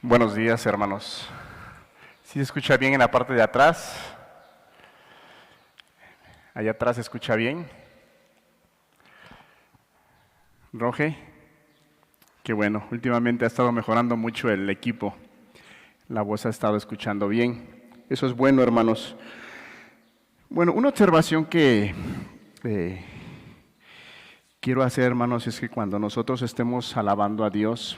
Buenos días, hermanos. ¿Sí se escucha bien en la parte de atrás? Allá atrás se escucha bien. Roge, qué bueno. Últimamente ha estado mejorando mucho el equipo. La voz ha estado escuchando bien. Eso es bueno, hermanos. Bueno, una observación que eh, quiero hacer, hermanos, es que cuando nosotros estemos alabando a Dios,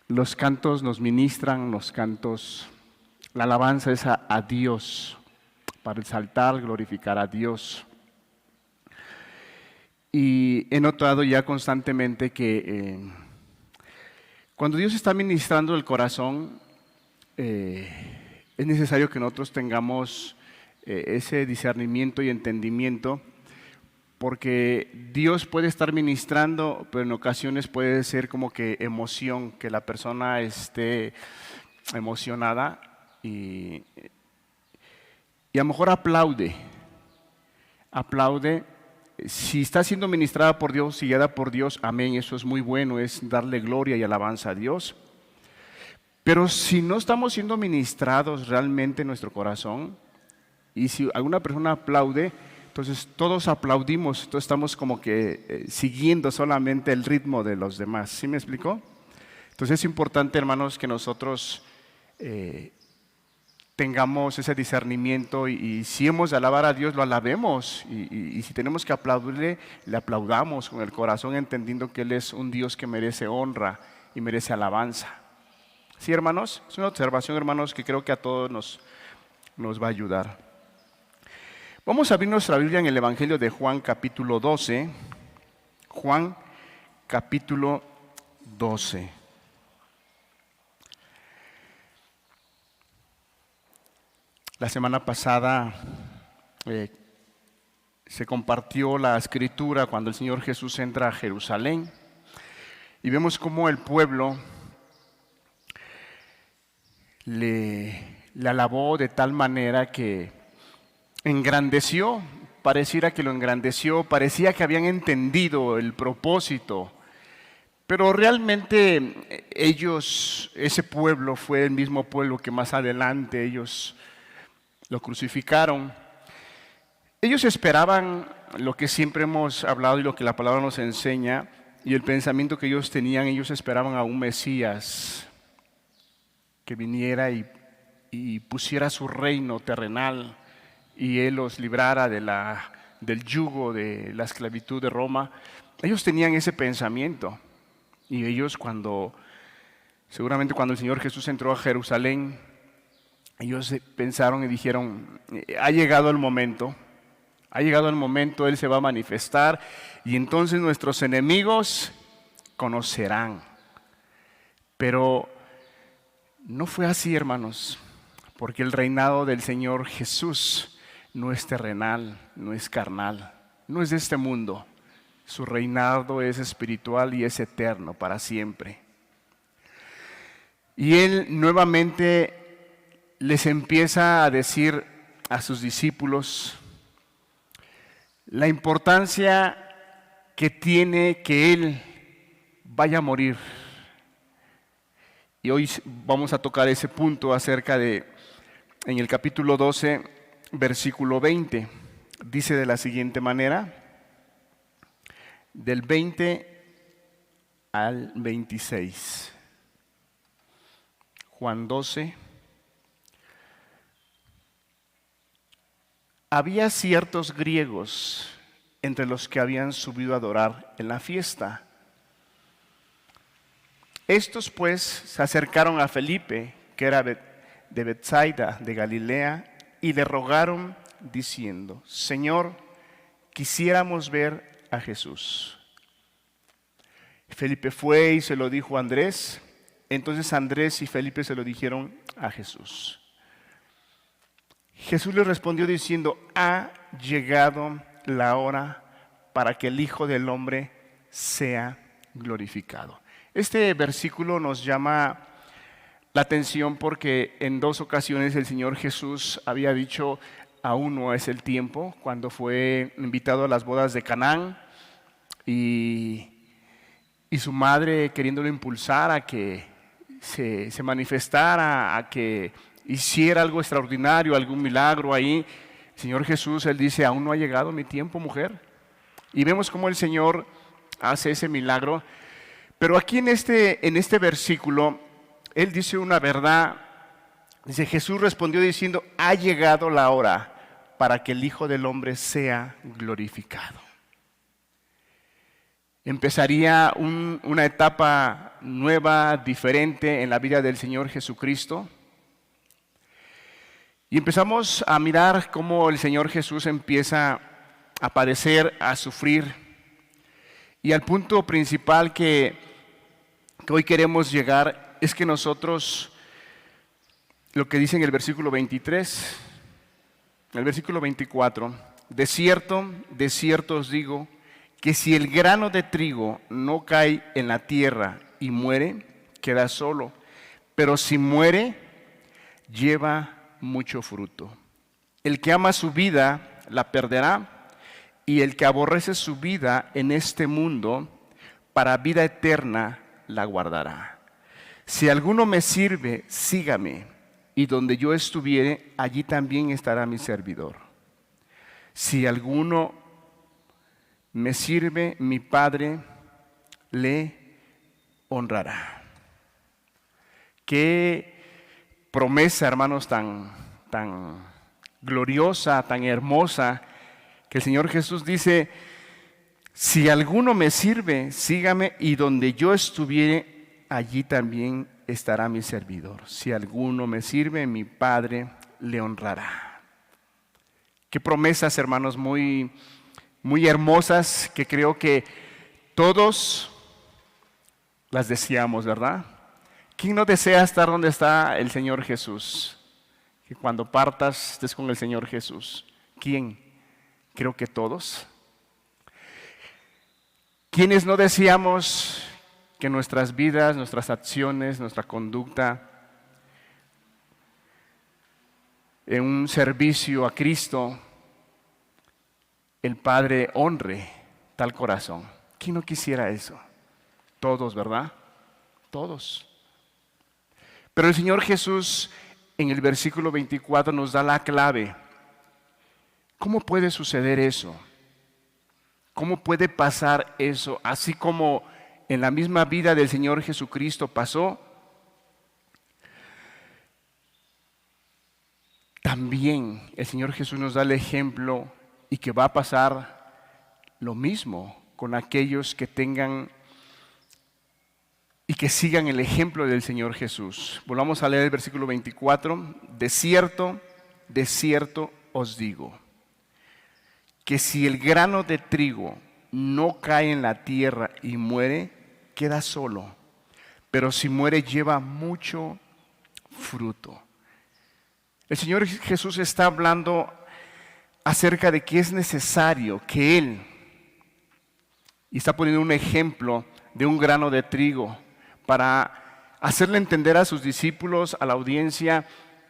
los cantos nos ministran, la alabanza es a Dios, para exaltar, glorificar a Dios. Y he notado ya constantemente que cuando Dios está ministrando el corazón, es necesario que nosotros tengamos ese discernimiento y entendimiento, porque Dios puede estar ministrando, pero en ocasiones puede ser como que emoción, que la persona esté emocionada y a lo mejor aplaude. Si está siendo ministrada por Dios y guiada por Dios, amén, eso es muy bueno, es darle gloria y alabanza a Dios. Pero si no estamos siendo ministrados realmente en nuestro corazón, y si alguna persona aplaude, entonces todos aplaudimos, entonces estamos como que siguiendo solamente el ritmo de los demás. ¿Sí me explicó? Entonces es importante, hermanos, que nosotros tengamos ese discernimiento y si hemos de alabar a Dios, lo alabemos y si tenemos que aplaudirle, le aplaudamos con el corazón, entendiendo que Él es un Dios que merece honra y merece alabanza. ¿Sí, hermanos? Es una observación, hermanos, que creo que a todos nos va a ayudar. Vamos a abrir nuestra Biblia en el Evangelio de Juan capítulo 12. Juan capítulo 12. La semana pasada se compartió la escritura cuando el Señor Jesús entra a Jerusalén y vemos cómo el pueblo le alabó de tal manera que engrandeció, pareciera que lo engrandeció, parecía que habían entendido el propósito, pero realmente ese pueblo fue el mismo pueblo que más adelante ellos lo crucificaron. Ellos esperaban lo que siempre hemos hablado y lo que la palabra nos enseña, y el pensamiento que ellos tenían, ellos esperaban a un Mesías que viniera y pusiera su reino terrenal y Él los librara del yugo de la esclavitud de Roma. Ellos tenían ese pensamiento y ellos seguramente cuando el Señor Jesús entró a Jerusalén, ellos pensaron y dijeron, ha llegado el momento, Él se va a manifestar y entonces nuestros enemigos conocerán. Pero no fue así, hermanos, porque el reinado del Señor Jesús no es terrenal, no es carnal, no es de este mundo. Su reinado es espiritual y es eterno para siempre. Y Él nuevamente les empieza a decir a sus discípulos la importancia que tiene que Él vaya a morir. Y hoy vamos a tocar ese punto en el capítulo 12, versículo 20. Dice de la siguiente manera, del 20 al 26. Juan 12. Había ciertos griegos entre los que habían subido a adorar en la fiesta. Estos pues se acercaron a Felipe, que era de Betsaida de Galilea, y le rogaron diciendo, Señor, quisiéramos ver a Jesús. Felipe fue y se lo dijo a Andrés. Entonces Andrés y Felipe se lo dijeron a Jesús. Jesús le respondió diciendo, ha llegado la hora para que el Hijo del Hombre sea glorificado. Este versículo nos llama la atención porque en 2 ocasiones el Señor Jesús había dicho, aún no es el tiempo, cuando fue invitado a las bodas de Canaán y su madre queriéndolo impulsar a que se manifestara, a que hiciera algo extraordinario, algún milagro ahí. El Señor Jesús, Él dice, aún no ha llegado mi tiempo, mujer. Y vemos cómo el Señor hace ese milagro. Pero aquí en este versículo, Él dice una verdad. Dice, Jesús respondió diciendo, ha llegado la hora para que el Hijo del Hombre sea glorificado. Empezaría una etapa nueva, diferente en la vida del Señor Jesucristo. Y empezamos a mirar cómo el Señor Jesús empieza a padecer, a sufrir. Y al punto principal que hoy queremos llegar es que nosotros, lo que dice en el versículo 23, en el versículo 24, de cierto os digo, que si el grano de trigo no cae en la tierra y muere, queda solo. Pero si muere, lleva mucho fruto. El que ama su vida, la perderá. Y el que aborrece su vida en este mundo, para vida eterna la guardará. Si alguno me sirve, sígame. Y donde yo estuviere, allí también estará mi servidor. Si alguno me sirve, mi Padre le honrará. Qué promesa, hermanos, tan gloriosa, tan hermosa, que el Señor Jesús dice, si alguno me sirve, sígame, y donde yo estuviere, allí también estará mi servidor. Si alguno me sirve, mi Padre le honrará. Qué promesas, hermanos, muy hermosas, que creo que todos las deseamos, ¿verdad? ¿Quién no desea estar donde está el Señor Jesús? Que cuando partas estés con el Señor Jesús. ¿Quién? Creo que todos. ¿Quiénes no deseamos que nuestras vidas, nuestras acciones, nuestra conducta en un servicio a Cristo, el Padre honre tal corazón? ¿Quién no quisiera eso? Todos, ¿verdad? Todos. Pero el Señor Jesús en el versículo 24 nos da la clave. ¿Cómo puede suceder eso? ¿Cómo puede pasar eso? Así como en la misma vida del Señor Jesucristo pasó, también el Señor Jesús nos da el ejemplo y que va a pasar lo mismo con aquellos que tengan y que sigan el ejemplo del Señor Jesús. Volvamos a leer el versículo 24. De cierto os digo, que si el grano de trigo no cae en la tierra y muere, queda solo. Pero si muere, lleva mucho fruto. El Señor Jesús está hablando acerca de que es necesario que Él, y está poniendo un ejemplo de un grano de trigo para hacerle entender a sus discípulos, a la audiencia,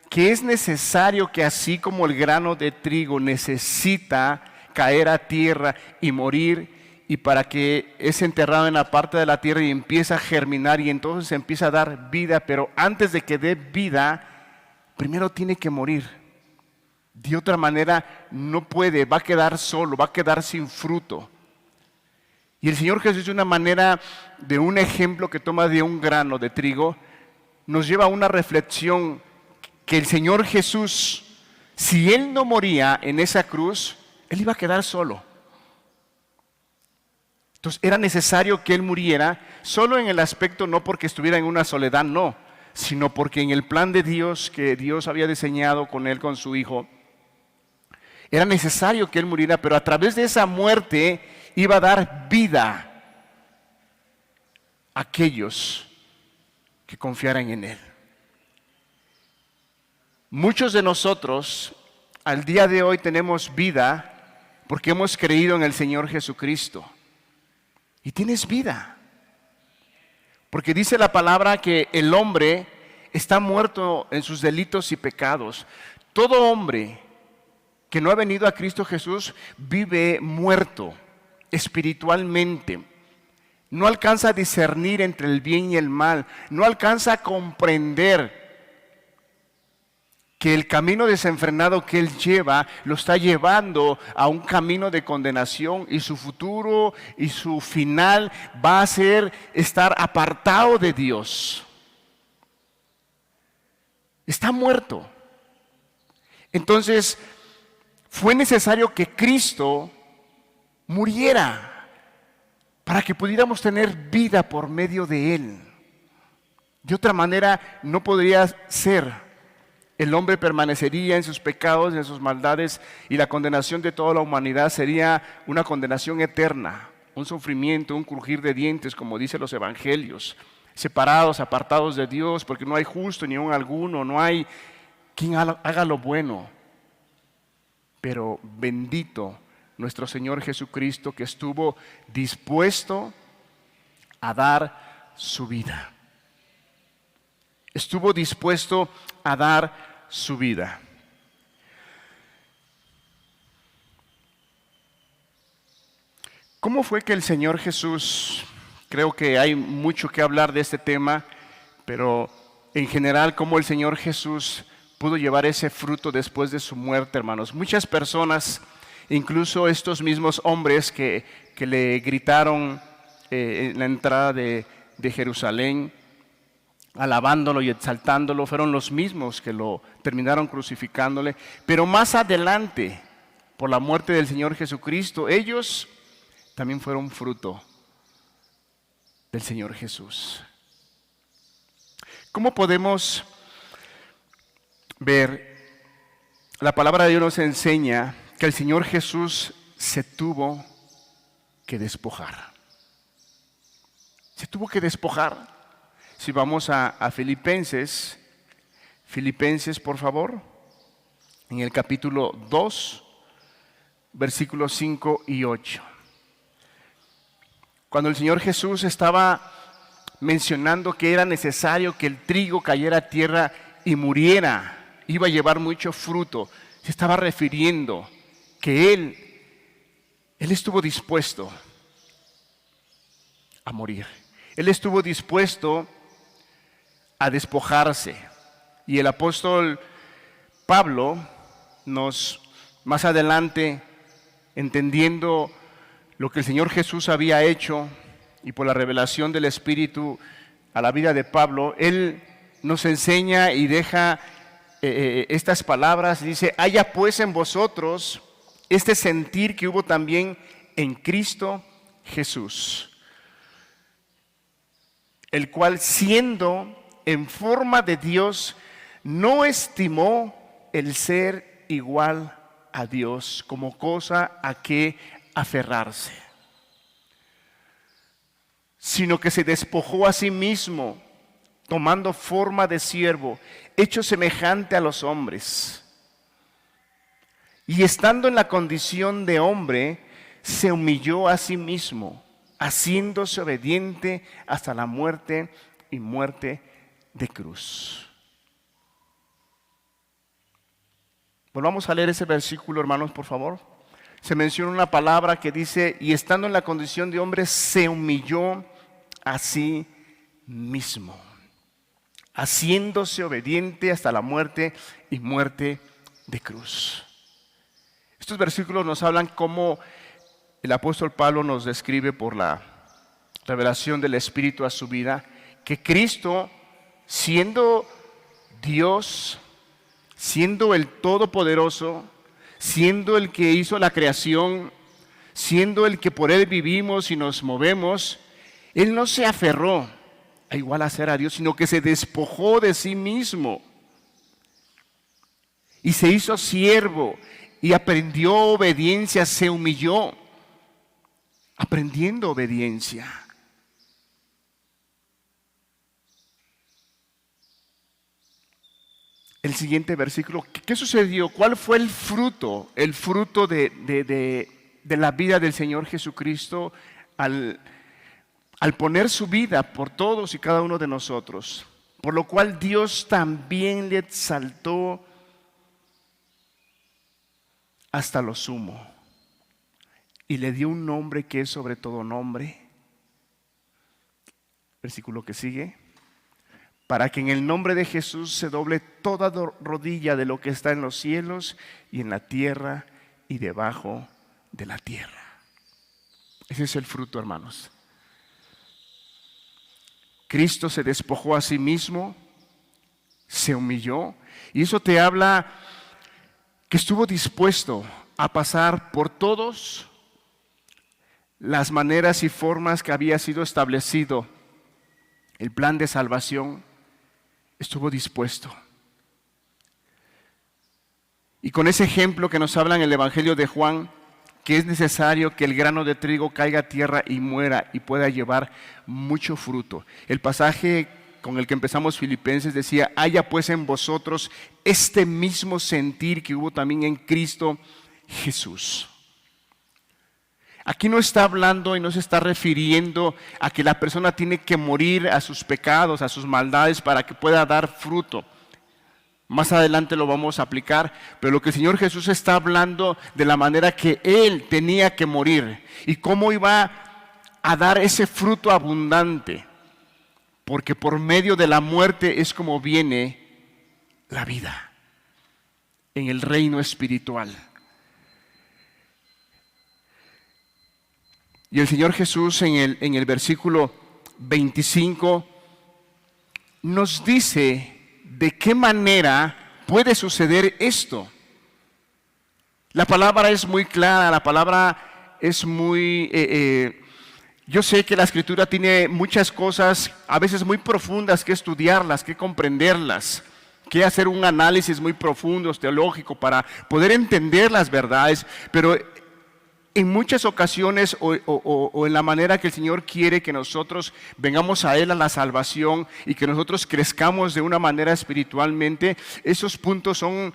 que es necesario que así como el grano de trigo necesita caer a tierra y morir, y para que es enterrado en la parte de la tierra y empieza a germinar y entonces empieza a dar vida, pero antes de que dé vida, primero tiene que morir. De otra manera no puede, va a quedar solo, va a quedar sin fruto. Y el Señor Jesús, de una manera, de un ejemplo que toma de un grano de trigo, nos lleva a una reflexión que el Señor Jesús, si Él no moría en esa cruz, Él iba a quedar solo. Entonces era necesario que Él muriera, solo en el aspecto no porque estuviera en una soledad, no, sino porque en el plan de Dios que Dios había diseñado con Él, con su Hijo, era necesario que Él muriera, pero a través de esa muerte iba a dar vida a aquellos que confiaran en Él. Muchos de nosotros al día de hoy tenemos vida porque hemos creído en el Señor Jesucristo. Y tienes vida. Porque dice la palabra que el hombre está muerto en sus delitos y pecados. Todo hombre que no ha venido a Cristo Jesús vive muerto espiritualmente. no alcanza a discernir entre el bien y el mal, no alcanza a comprender que el camino desenfrenado que él lleva lo está llevando a un camino de condenación, y su futuro y su final va a ser estar apartado de Dios. Está muerto. Entonces, fue necesario que Cristo muriera para que pudiéramos tener vida por medio de Él. De otra manera no podría ser. El hombre permanecería en sus pecados, en sus maldades, y la condenación de toda la humanidad sería una condenación eterna, un sufrimiento, un crujir de dientes, como dicen los evangelios, separados, apartados de Dios, porque no hay justo ni un alguno, no hay quien haga lo bueno. Pero bendito nuestro Señor Jesucristo, que estuvo dispuesto a dar su vida. Estuvo dispuesto a dar su vida. ¿Cómo fue que el Señor Jesús, creo que hay mucho que hablar de este tema, pero en general, cómo el Señor Jesús pudo llevar ese fruto después de su muerte, hermanos? Muchas personas, incluso estos mismos hombres que le gritaron en la entrada de Jerusalén, alabándolo y exaltándolo, fueron los mismos que lo terminaron crucificándole. Pero más adelante, por la muerte del Señor Jesucristo, ellos también fueron fruto del Señor Jesús. ¿Cómo podemos ver? La palabra de Dios nos enseña que el Señor Jesús se tuvo que despojar. Se tuvo que despojar. Si vamos a Filipenses, por favor, en el capítulo 2, versículos 5 y 8. Cuando el Señor Jesús estaba mencionando que era necesario que el trigo cayera a tierra y muriera, iba a llevar mucho fruto, se estaba refiriendo que Él estuvo dispuesto a morir. Él estuvo dispuesto a despojarse. Y el apóstol Pablo más adelante, entendiendo lo que el Señor Jesús había hecho y por la revelación del Espíritu a la vida de Pablo, él nos enseña y deja estas palabras. Dice: haya pues en vosotros este sentir que hubo también en Cristo Jesús, el cual, siendo en forma de Dios, no estimó el ser igual a Dios como cosa a que aferrarse, sino que se despojó a sí mismo, tomando forma de siervo, hecho semejante a los hombres. Y estando en la condición de hombre, se humilló a sí mismo, haciéndose obediente hasta la muerte y muerte de cruz. Volvamos a leer ese versículo, hermanos, por favor. Se menciona una palabra que dice: y estando en la condición de hombre, se humilló a sí mismo, haciéndose obediente hasta la muerte y muerte de cruz. Estos versículos nos hablan cómo el apóstol Pablo nos describe, por la revelación del Espíritu a su vida, que Cristo, siendo Dios, siendo el Todopoderoso, siendo el que hizo la creación, siendo el que por Él vivimos y nos movemos, Él no se aferró a igual a ser a Dios, sino que se despojó de sí mismo y se hizo siervo y aprendió obediencia, se humilló aprendiendo obediencia. El siguiente versículo, ¿qué sucedió? ¿Cuál fue el fruto? El fruto de la vida del Señor Jesucristo al poner su vida por todos y cada uno de nosotros. Por lo cual Dios también le exaltó hasta lo sumo y le dio un nombre que es sobre todo nombre, Versículo que sigue. Para que en el nombre de Jesús se doble toda rodilla de lo que está en los cielos y en la tierra y debajo de la tierra. Ese es el fruto, hermanos. Cristo se despojó a sí mismo, se humilló, y eso te habla que estuvo dispuesto a pasar por todas las maneras y formas que había sido establecido el plan de salvación. Estuvo dispuesto. Y con ese ejemplo que nos habla en el Evangelio de Juan, que es necesario que el grano de trigo caiga a tierra y muera y pueda llevar mucho fruto. El pasaje con el que empezamos Filipenses decía: haya pues en vosotros este mismo sentir que hubo también en Cristo Jesús. Aquí no está hablando y no se está refiriendo a que la persona tiene que morir a sus pecados, a sus maldades para que pueda dar fruto. Más adelante lo vamos a aplicar, pero lo que el Señor Jesús está hablando de la manera que Él tenía que morir y cómo iba a dar ese fruto abundante, porque por medio de la muerte es como viene la vida en el reino espiritual. Y el Señor Jesús en el versículo 25 nos dice de qué manera puede suceder esto. La palabra es muy clara, la palabra es muy... yo sé que la Escritura tiene muchas cosas, a veces muy profundas, que estudiarlas, que comprenderlas, que hacer un análisis muy profundo, teológico, para poder entender las verdades, pero en muchas ocasiones o en la manera que el Señor quiere que nosotros vengamos a Él a la salvación y que nosotros crezcamos de una manera espiritualmente, esos puntos son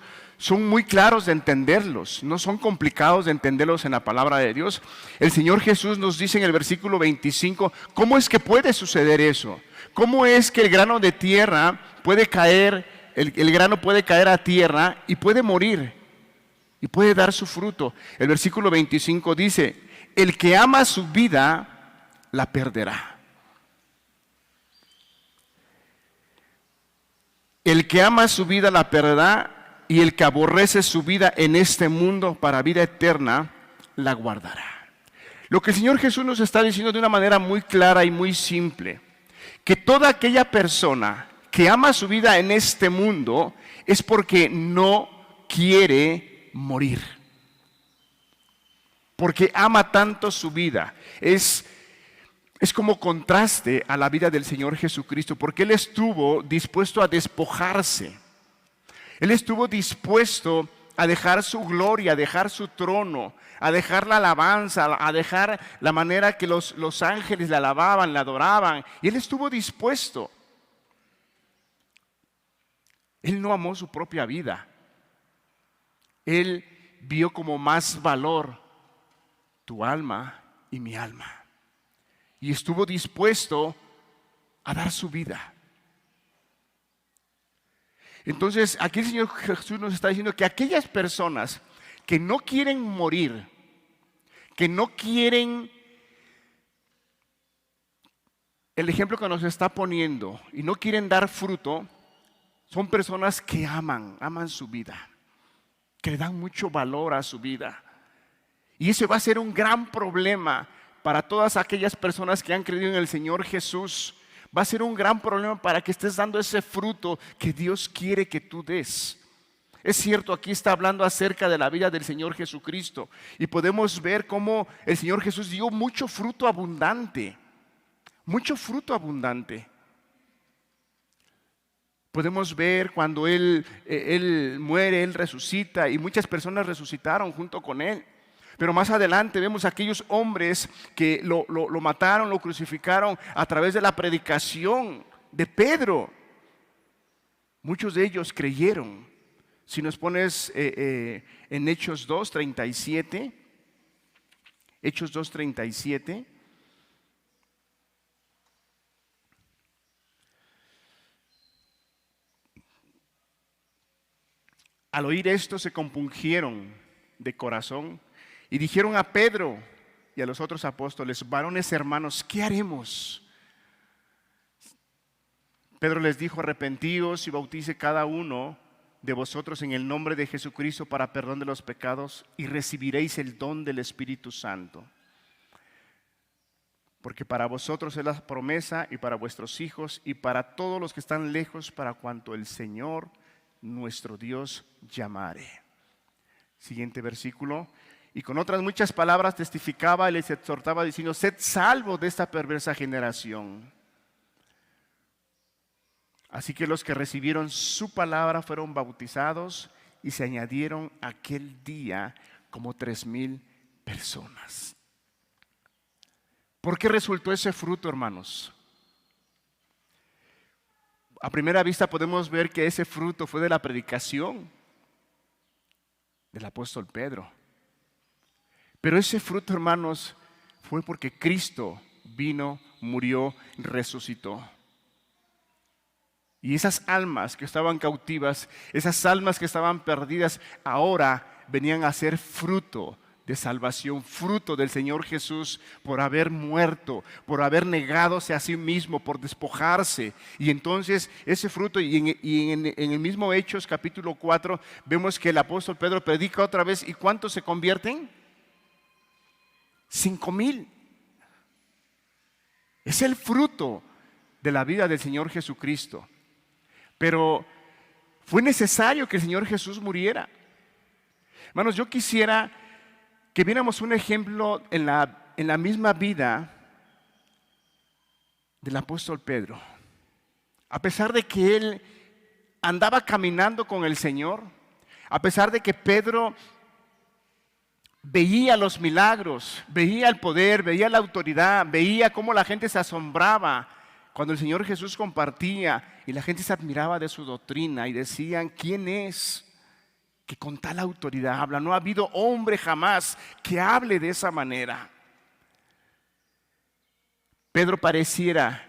muy claros de entenderlos, no son complicados de entenderlos en la palabra de Dios. El Señor Jesús nos dice en el versículo 25, ¿cómo es que puede suceder eso? ¿Cómo es que el grano de tierra puede caer, el grano puede caer a tierra y puede morir? Y puede dar su fruto. El versículo 25 dice: el que ama su vida, la perderá. El que ama su vida, la perderá, y el que aborrece su vida en este mundo para vida eterna, la guardará. Lo que el Señor Jesús nos está diciendo de una manera muy clara y muy simple, que toda aquella persona que ama su vida en este mundo es porque no quiere morir, porque ama tanto su vida. Es como contraste a la vida del Señor Jesucristo, porque Él estuvo dispuesto a despojarse. Él estuvo dispuesto a dejar su gloria, a dejar su trono, a dejar la alabanza, a dejar la manera que los ángeles le alababan, le adoraban. Y Él estuvo dispuesto. Él no amó su propia vida. Él vio como más valor tu alma y mi alma. Y estuvo dispuesto a dar su vida. Entonces, aquí el Señor Jesús nos está diciendo que aquellas personas que no quieren morir, que no quieren, el ejemplo que nos está poniendo, y no quieren dar fruto, son personas que aman su vida, que le dan mucho valor a su vida. Y ese va a ser un gran problema para todas aquellas personas que han creído en el Señor Jesús. Va a ser un gran problema para que estés dando ese fruto que Dios quiere que tú des. Es cierto, aquí está hablando acerca de la vida del Señor Jesucristo. Y podemos ver cómo el Señor Jesús dio mucho fruto abundante. Mucho fruto abundante. Podemos ver cuando Él muere, Él resucita, y muchas personas resucitaron junto con Él. Pero más adelante vemos a aquellos hombres que lo mataron, lo crucificaron a través de la predicación de Pedro. Muchos de ellos creyeron. Si nos pones en Hechos 2:37, Hechos 2:37. Al oír esto se compungieron de corazón y dijeron a Pedro y a los otros apóstoles: varones hermanos, ¿qué haremos? Pedro les dijo: arrepentíos y bautice cada uno de vosotros en el nombre de Jesucristo para perdón de los pecados y recibiréis el don del Espíritu Santo. Porque para vosotros es la promesa y para vuestros hijos y para todos los que están lejos, para cuanto el Señor nuestro Dios llamare. Siguiente versículo. Y con otras muchas palabras testificaba y les exhortaba diciendo: sed salvos de esta perversa generación. Así que los que recibieron su palabra fueron bautizados y se añadieron aquel día como 3,000 personas. ¿Por qué resultó ese fruto, hermanos? A primera vista podemos ver que ese fruto fue de la predicación del apóstol Pedro. Pero ese fruto, hermanos, fue porque Cristo vino, murió, resucitó. Y esas almas que estaban cautivas, esas almas que estaban perdidas, ahora venían a ser fruto de salvación, fruto del Señor Jesús por haber muerto, por haber negadose a sí mismo, por despojarse. Y entonces ese fruto, y en el mismo Hechos capítulo 4, vemos que el apóstol Pedro predica otra vez. ¿Y cuántos se convierten? 5,000. Es el fruto de la vida del Señor Jesucristo. Pero fue necesario que el Señor Jesús muriera. Hermanos, yo quisiera que viéramos un ejemplo en la misma vida del apóstol Pedro. A pesar de que él andaba caminando con el Señor, a pesar de que Pedro veía los milagros, veía el poder, veía la autoridad, veía cómo la gente se asombraba cuando el Señor Jesús compartía, y la gente se admiraba de su doctrina y decían: ¿quién es que con tal autoridad habla? No ha habido hombre jamás que hable de esa manera. Pedro pareciera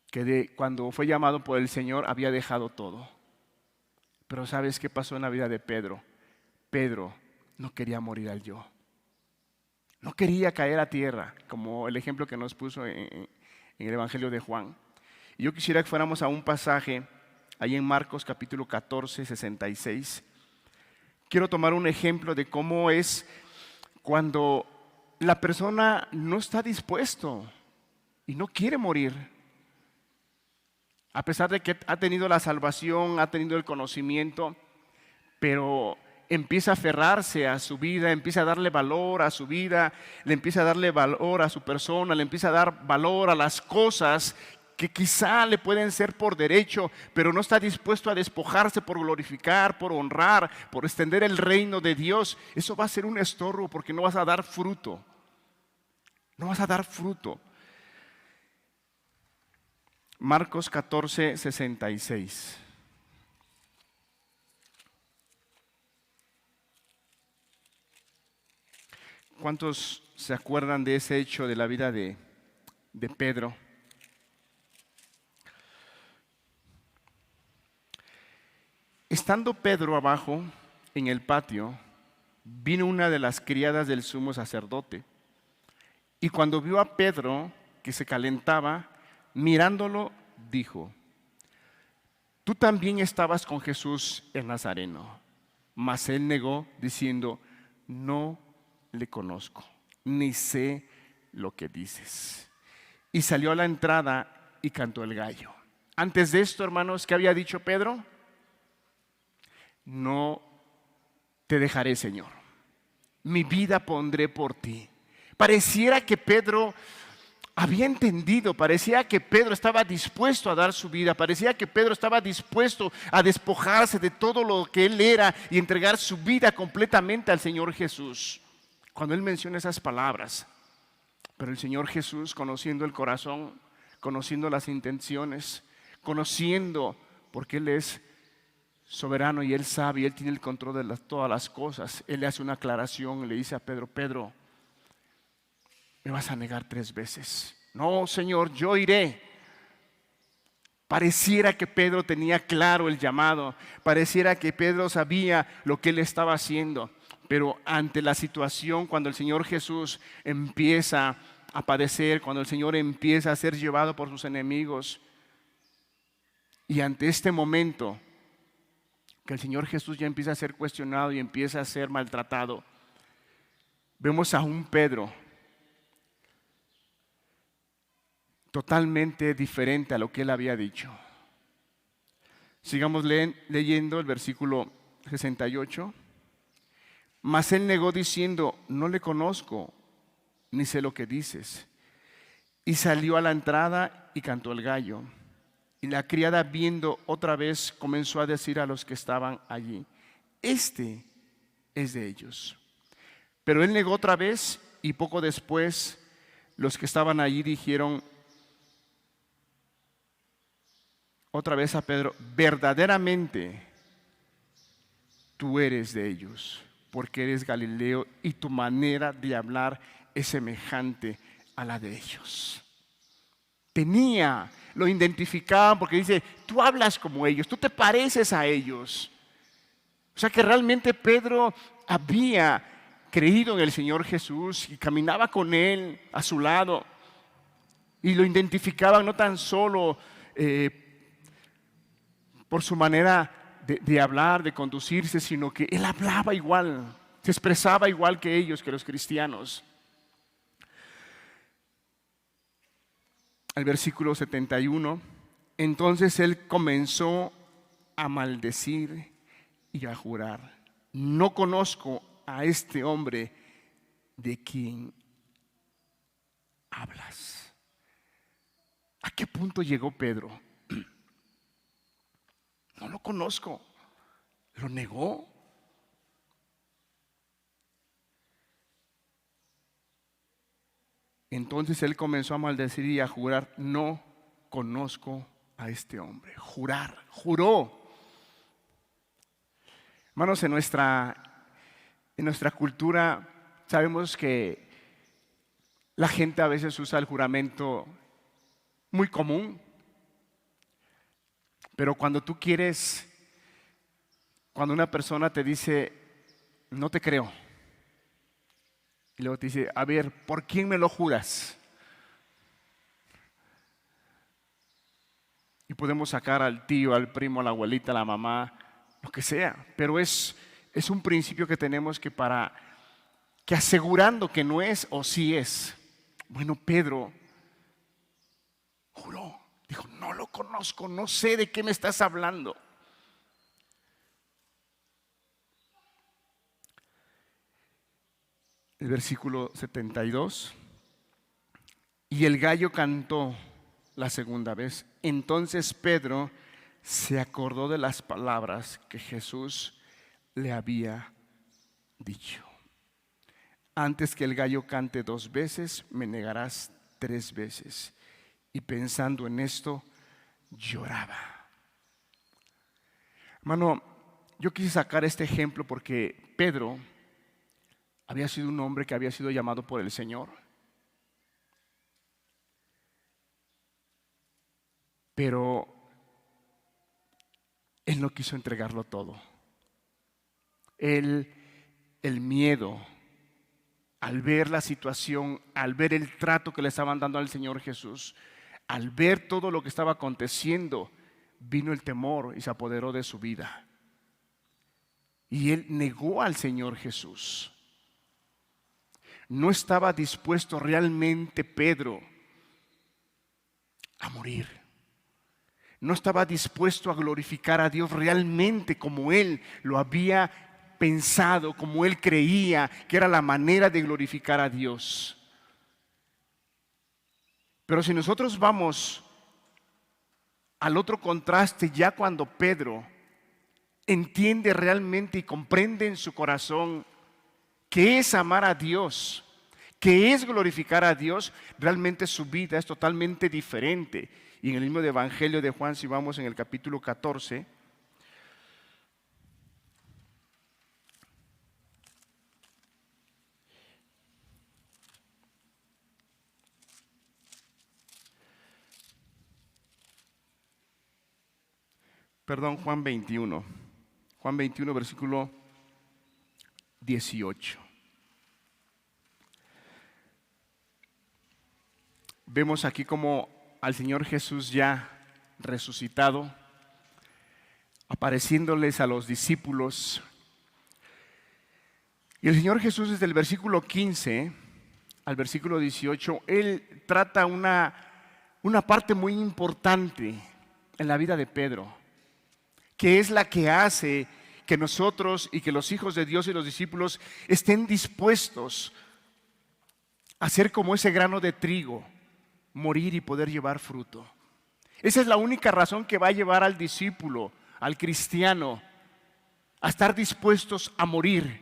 que cuando fue llamado por el Señor había dejado todo. Pero ¿sabes qué pasó en la vida de Pedro? Pedro no quería morir al yo. No quería caer a tierra, como el ejemplo que nos puso en el Evangelio de Juan. Y yo quisiera que fuéramos a un pasaje ahí en Marcos capítulo 14, 66. Quiero tomar un ejemplo de cómo es cuando la persona no está dispuesto y no quiere morir. A pesar de que ha tenido la salvación, ha tenido el conocimiento, pero empieza a aferrarse a su vida, empieza a darle valor a su vida, le empieza a darle valor a su persona, le empieza a dar valor a las cosas que quizá le pueden ser por derecho, pero no está dispuesto a despojarse por glorificar, por honrar, por extender el reino de Dios. Eso va a ser un estorbo porque no vas a dar fruto. No vas a dar fruto. Marcos 14, 66. ¿Cuántos se acuerdan de ese hecho de la vida de Pedro? Estando Pedro abajo en el patio, vino una de las criadas del sumo sacerdote. Y cuando vio a Pedro que se calentaba, mirándolo, dijo: tú también estabas con Jesús el Nazareno. Mas él negó, diciendo: no le conozco, ni sé lo que dices. Y salió a la entrada y cantó el gallo. Antes de esto, hermanos, ¿qué había dicho Pedro? No te dejaré, Señor. Mi vida pondré por ti. Pareciera que Pedro había entendido, parecía que Pedro estaba dispuesto a dar su vida, parecía que Pedro estaba dispuesto a despojarse de todo lo que él era y entregar su vida completamente al Señor Jesús. Cuando él menciona esas palabras, pero el Señor Jesús, conociendo el corazón, conociendo las intenciones, conociendo, porque Él es soberano y Él sabe y Él tiene el control de todas las cosas, Él le hace una aclaración y le dice a Pedro: Pedro, me vas a negar 3 veces. No, Señor, yo iré. Pareciera que Pedro tenía claro el llamado, pareciera que Pedro sabía lo que él estaba haciendo, pero ante la situación, cuando el Señor Jesús empieza a padecer, cuando el Señor empieza a ser llevado por sus enemigos, Y ante este momento que el Señor Jesús ya empieza a ser cuestionado y empieza a ser maltratado, vemos a un Pedro totalmente diferente a lo que él había dicho. Sigamos leyendo el versículo 68. Mas él negó diciendo: no le conozco, ni sé lo que dices. Y salió a la entrada y cantó el gallo. Y la criada, viendo otra vez, comenzó a decir a los que estaban allí: este es de ellos. Pero él negó otra vez, y poco después los que estaban allí dijeron otra vez a Pedro: verdaderamente tú eres de ellos, porque eres Galileo y tu manera de hablar es semejante a la de ellos. Lo identificaban porque dice: tú hablas como ellos, tú te pareces a ellos. O sea que realmente Pedro había creído en el Señor Jesús y caminaba con Él a su lado. Y lo identificaban no tan solo por su manera de hablar, de conducirse, sino que Él hablaba igual, se expresaba igual que ellos, que los cristianos. El versículo 71, entonces él comenzó a maldecir y a jurar: no conozco a este hombre de quien hablas. ¿A qué punto llegó Pedro? No lo conozco. Lo negó. Entonces él comenzó a maldecir y a jurar: no conozco a este hombre. Juró. Hermanos, en nuestra cultura sabemos que la gente a veces usa el juramento muy común, pero cuando una persona te dice: no te creo, y luego te dice: a ver, ¿por quién me lo juras? Y podemos sacar al tío, al primo, a la abuelita, a la mamá, lo que sea, pero es un principio que tenemos que asegurando que no es o sí es. Bueno, Pedro juró, dijo: no lo conozco, no sé de qué me estás hablando. El versículo 72, y el gallo cantó la segunda vez. Entonces Pedro se acordó de las palabras que Jesús le había dicho: antes que el gallo cante 2 veces, me negarás 3 veces. Y pensando en esto, lloraba. Hermano, yo quise sacar este ejemplo porque Pedro había sido un hombre que había sido llamado por el Señor, pero él no quiso entregarlo todo. El miedo, al ver la situación, al ver el trato que le estaban dando al Señor Jesús, al ver todo lo que estaba aconteciendo, vino el temor y se apoderó de su vida. Y él negó al Señor Jesús. No estaba dispuesto realmente Pedro a morir. No estaba dispuesto a glorificar a Dios realmente como él lo había pensado, como él creía que era la manera de glorificar a Dios. Pero si nosotros vamos al otro contraste, ya cuando Pedro entiende realmente y comprende en su corazón que es amar a Dios, que es glorificar a Dios, realmente su vida es totalmente diferente. Y en el mismo Evangelio de Juan, si vamos en el capítulo 14, Juan 21, versículo 18. Vemos aquí como al Señor Jesús ya resucitado, apareciéndoles a los discípulos. Y el Señor Jesús, desde el versículo 15 al versículo 18, Él trata una parte muy importante en la vida de Pedro, que es la que hace que nosotros y que los hijos de Dios y los discípulos estén dispuestos a ser como ese grano de trigo, morir y poder llevar fruto. Esa es la única razón que va a llevar al discípulo, al cristiano, a estar dispuestos a morir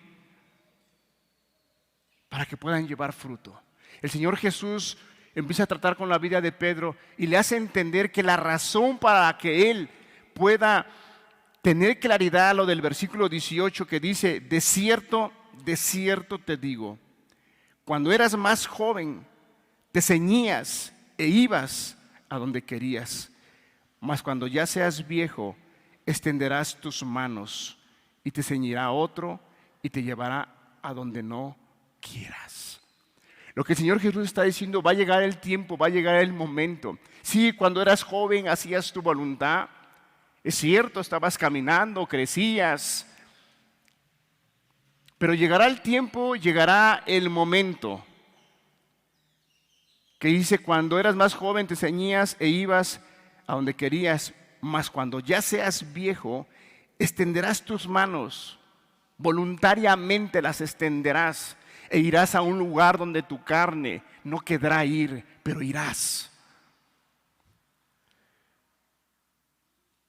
para que puedan llevar fruto. El Señor Jesús empieza a tratar con la vida de Pedro y le hace entender que la razón para que él pueda tener claridad, lo del versículo 18 que dice: de cierto te digo, cuando eras más joven te ceñías e ibas a donde querías, mas cuando ya seas viejo extenderás tus manos y te ceñirá otro y te llevará a donde no quieras. Lo que el Señor Jesús está diciendo: va a llegar el tiempo, va a llegar el momento. Sí, cuando eras joven hacías tu voluntad, es cierto, estabas caminando, crecías, pero llegará el tiempo, llegará el momento que dice: cuando eras más joven te ceñías e ibas a donde querías, mas cuando ya seas viejo extenderás tus manos, voluntariamente las extenderás e irás a un lugar donde tu carne no querrá ir, pero irás.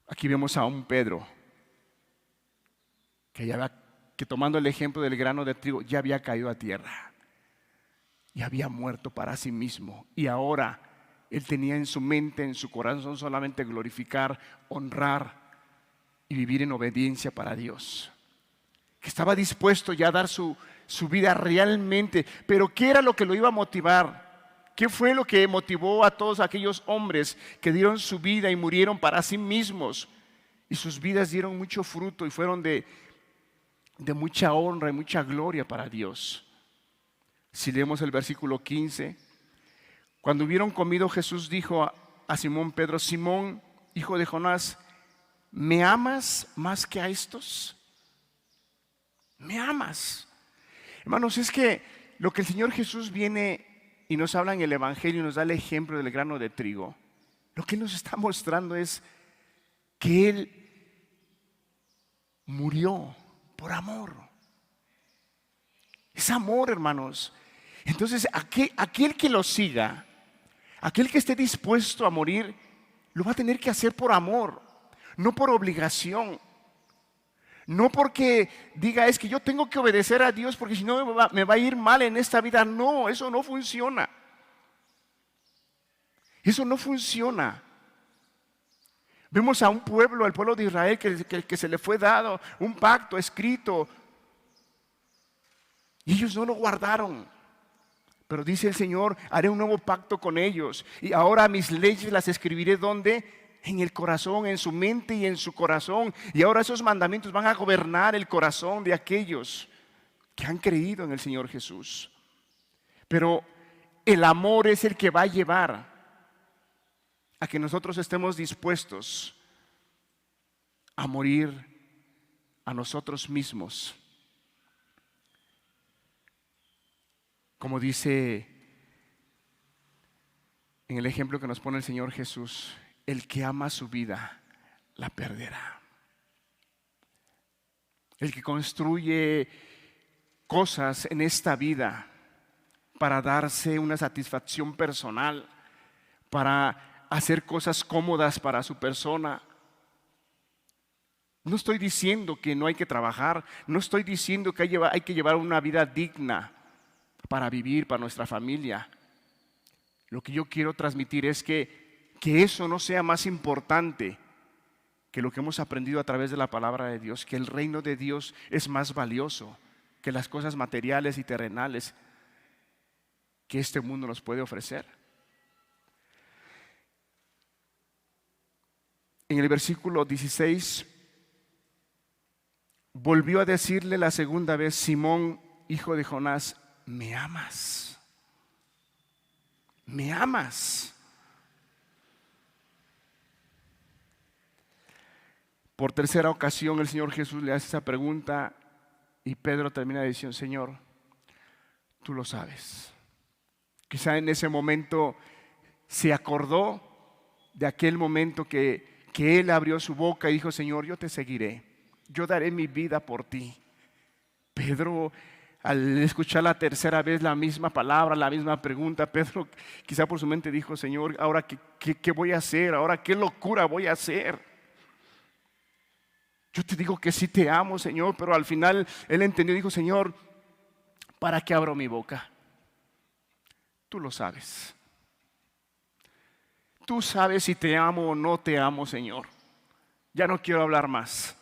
Aquí vemos a un Pedro que tomando el ejemplo del grano de trigo ya había caído a tierra y había muerto para sí mismo, y ahora él tenía en su mente, en su corazón, solamente glorificar, honrar y vivir en obediencia para Dios, que estaba dispuesto ya a dar su vida realmente. Pero ¿qué era lo que lo iba a motivar? ¿Qué fue lo que motivó a todos aquellos hombres que dieron su vida y murieron para sí mismos? Y sus vidas dieron mucho fruto y fueron de mucha honra y mucha gloria para Dios. Si leemos el versículo 15, cuando hubieron comido, Jesús dijo a Simón Pedro: Simón, hijo de Jonás, ¿me amas más que a estos? ¿Me amas? Hermanos, es que lo que el Señor Jesús viene y nos habla en el Evangelio y nos da el ejemplo del grano de trigo, lo que Él nos está mostrando es que Él murió por amor. Es amor, hermanos. Entonces, aquel que lo siga, aquel que esté dispuesto a morir, lo va a tener que hacer por amor, no por obligación. No porque diga: es que yo tengo que obedecer a Dios porque si no me va a ir mal en esta vida. No, eso no funciona. Eso no funciona. Vemos a un pueblo, al pueblo de Israel, que se le fue dado un pacto escrito y ellos no lo guardaron. Pero dice el Señor: haré un nuevo pacto con ellos y ahora mis leyes las escribiré ¿dónde? En el corazón, en su mente y en su corazón. Y ahora esos mandamientos van a gobernar el corazón de aquellos que han creído en el Señor Jesús. Pero el amor es el que va a llevar a que nosotros estemos dispuestos a morir a nosotros mismos. Como dice en el ejemplo que nos pone el Señor Jesús: el que ama su vida la perderá. El que construye cosas en esta vida para darse una satisfacción personal, para hacer cosas cómodas para su persona. No estoy diciendo que no hay que trabajar, no estoy diciendo que hay que llevar una vida digna para vivir, para nuestra familia. Lo que yo quiero transmitir es que eso no sea más importante que lo que hemos aprendido a través de la palabra de Dios, que el reino de Dios es más valioso que las cosas materiales y terrenales que este mundo nos puede ofrecer. En el versículo 16 volvió a decirle la segunda vez: Simón, hijo de Jonás, ¿me amas? ¿Me amas? Por tercera ocasión el Señor Jesús le hace esa pregunta y Pedro termina diciendo: Señor, tú lo sabes. Quizá en ese momento se acordó de aquel momento que él abrió su boca y dijo: Señor, yo te seguiré, yo daré mi vida por ti. Pedro, al escuchar la tercera vez la misma palabra, la misma pregunta, Pedro quizá por su mente dijo: Señor, ¿ahora qué voy a hacer? ¿Ahora qué locura voy a hacer? Yo te digo que sí te amo, Señor, pero al final él entendió y dijo: Señor, ¿para qué abro mi boca? Tú lo sabes. Tú sabes si te amo o no te amo, Señor. Ya no quiero hablar más.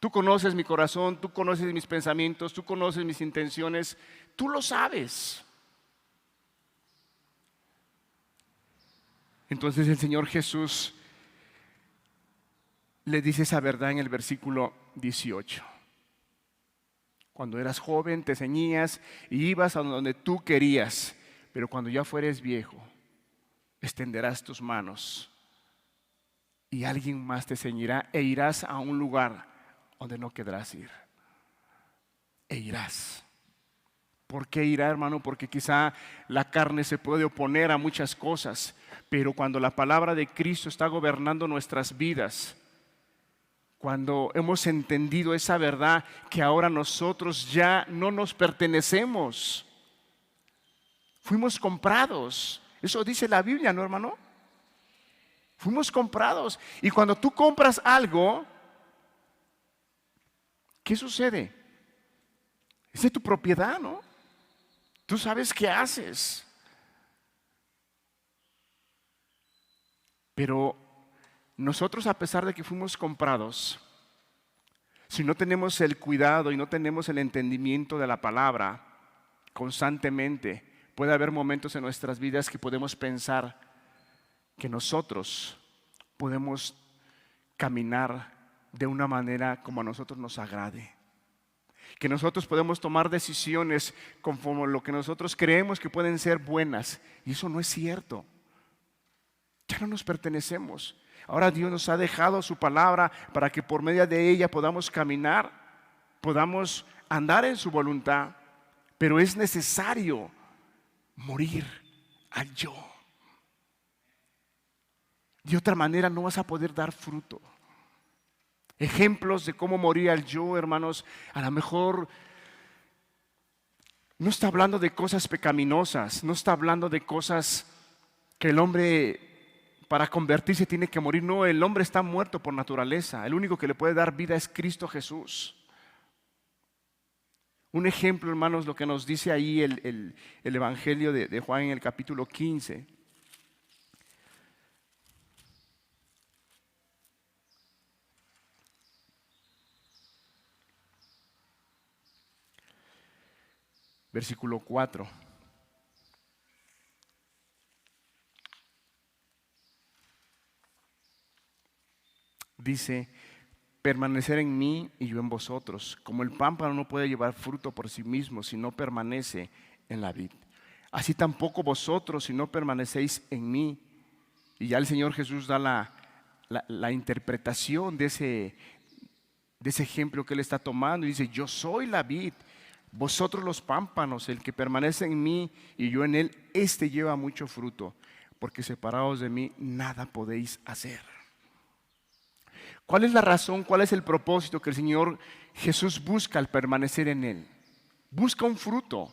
Tú conoces mi corazón, tú conoces mis pensamientos, tú conoces mis intenciones. Tú lo sabes. Entonces el Señor Jesús le dice esa verdad en el versículo 18. Cuando eras joven te ceñías y ibas a donde tú querías, pero cuando ya fueres viejo, extenderás tus manos y alguien más te ceñirá e irás a un lugar donde no querrás ir. E irás. ¿Por qué irá, hermano? Porque quizá la carne se puede oponer a muchas cosas, pero cuando la palabra de Cristo está gobernando nuestras vidas, cuando hemos entendido esa verdad que ahora nosotros ya no nos pertenecemos, fuimos comprados. Eso dice la Biblia, ¿no, hermano? Fuimos comprados. Y cuando tú compras algo, ¿qué sucede? Es de tu propiedad, ¿no? Tú sabes qué haces. Pero nosotros, a pesar de que fuimos comprados, si no tenemos el cuidado y no tenemos el entendimiento de la palabra constantemente, puede haber momentos en nuestras vidas que podemos pensar que nosotros podemos caminar de una manera como a nosotros nos agrade. Que nosotros podemos tomar decisiones conforme lo que nosotros creemos que pueden ser buenas. Y eso no es cierto. Ya no nos pertenecemos. Ahora Dios nos ha dejado su palabra para que por medio de ella podamos caminar, podamos andar en su voluntad. Pero es necesario morir al yo. De otra manera no vas a poder dar fruto. Ejemplos de cómo morir al yo, hermanos, a lo mejor no está hablando de cosas pecaminosas, no está hablando de cosas que el hombre para convertirse tiene que morir. No, el hombre está muerto por naturaleza. El único que le puede dar vida es Cristo Jesús. Un ejemplo, hermanos, lo que nos dice ahí el Evangelio de Juan en el capítulo 15. Versículo 4. Dice: permanecer en mí y yo en vosotros, como el pámpano no puede llevar fruto por sí mismo si no permanece en la vid. Así tampoco vosotros si no permanecéis en mí. Y ya el Señor Jesús da la interpretación de ese ejemplo que Él está tomando. Y dice: yo soy la vid, vosotros los pámpanos. El que permanece en mí y yo en él, este lleva mucho fruto, porque separados de mí nada podéis hacer. ¿Cuál es la razón? ¿Cuál es el propósito que el Señor Jesús busca al permanecer en Él? Busca un fruto.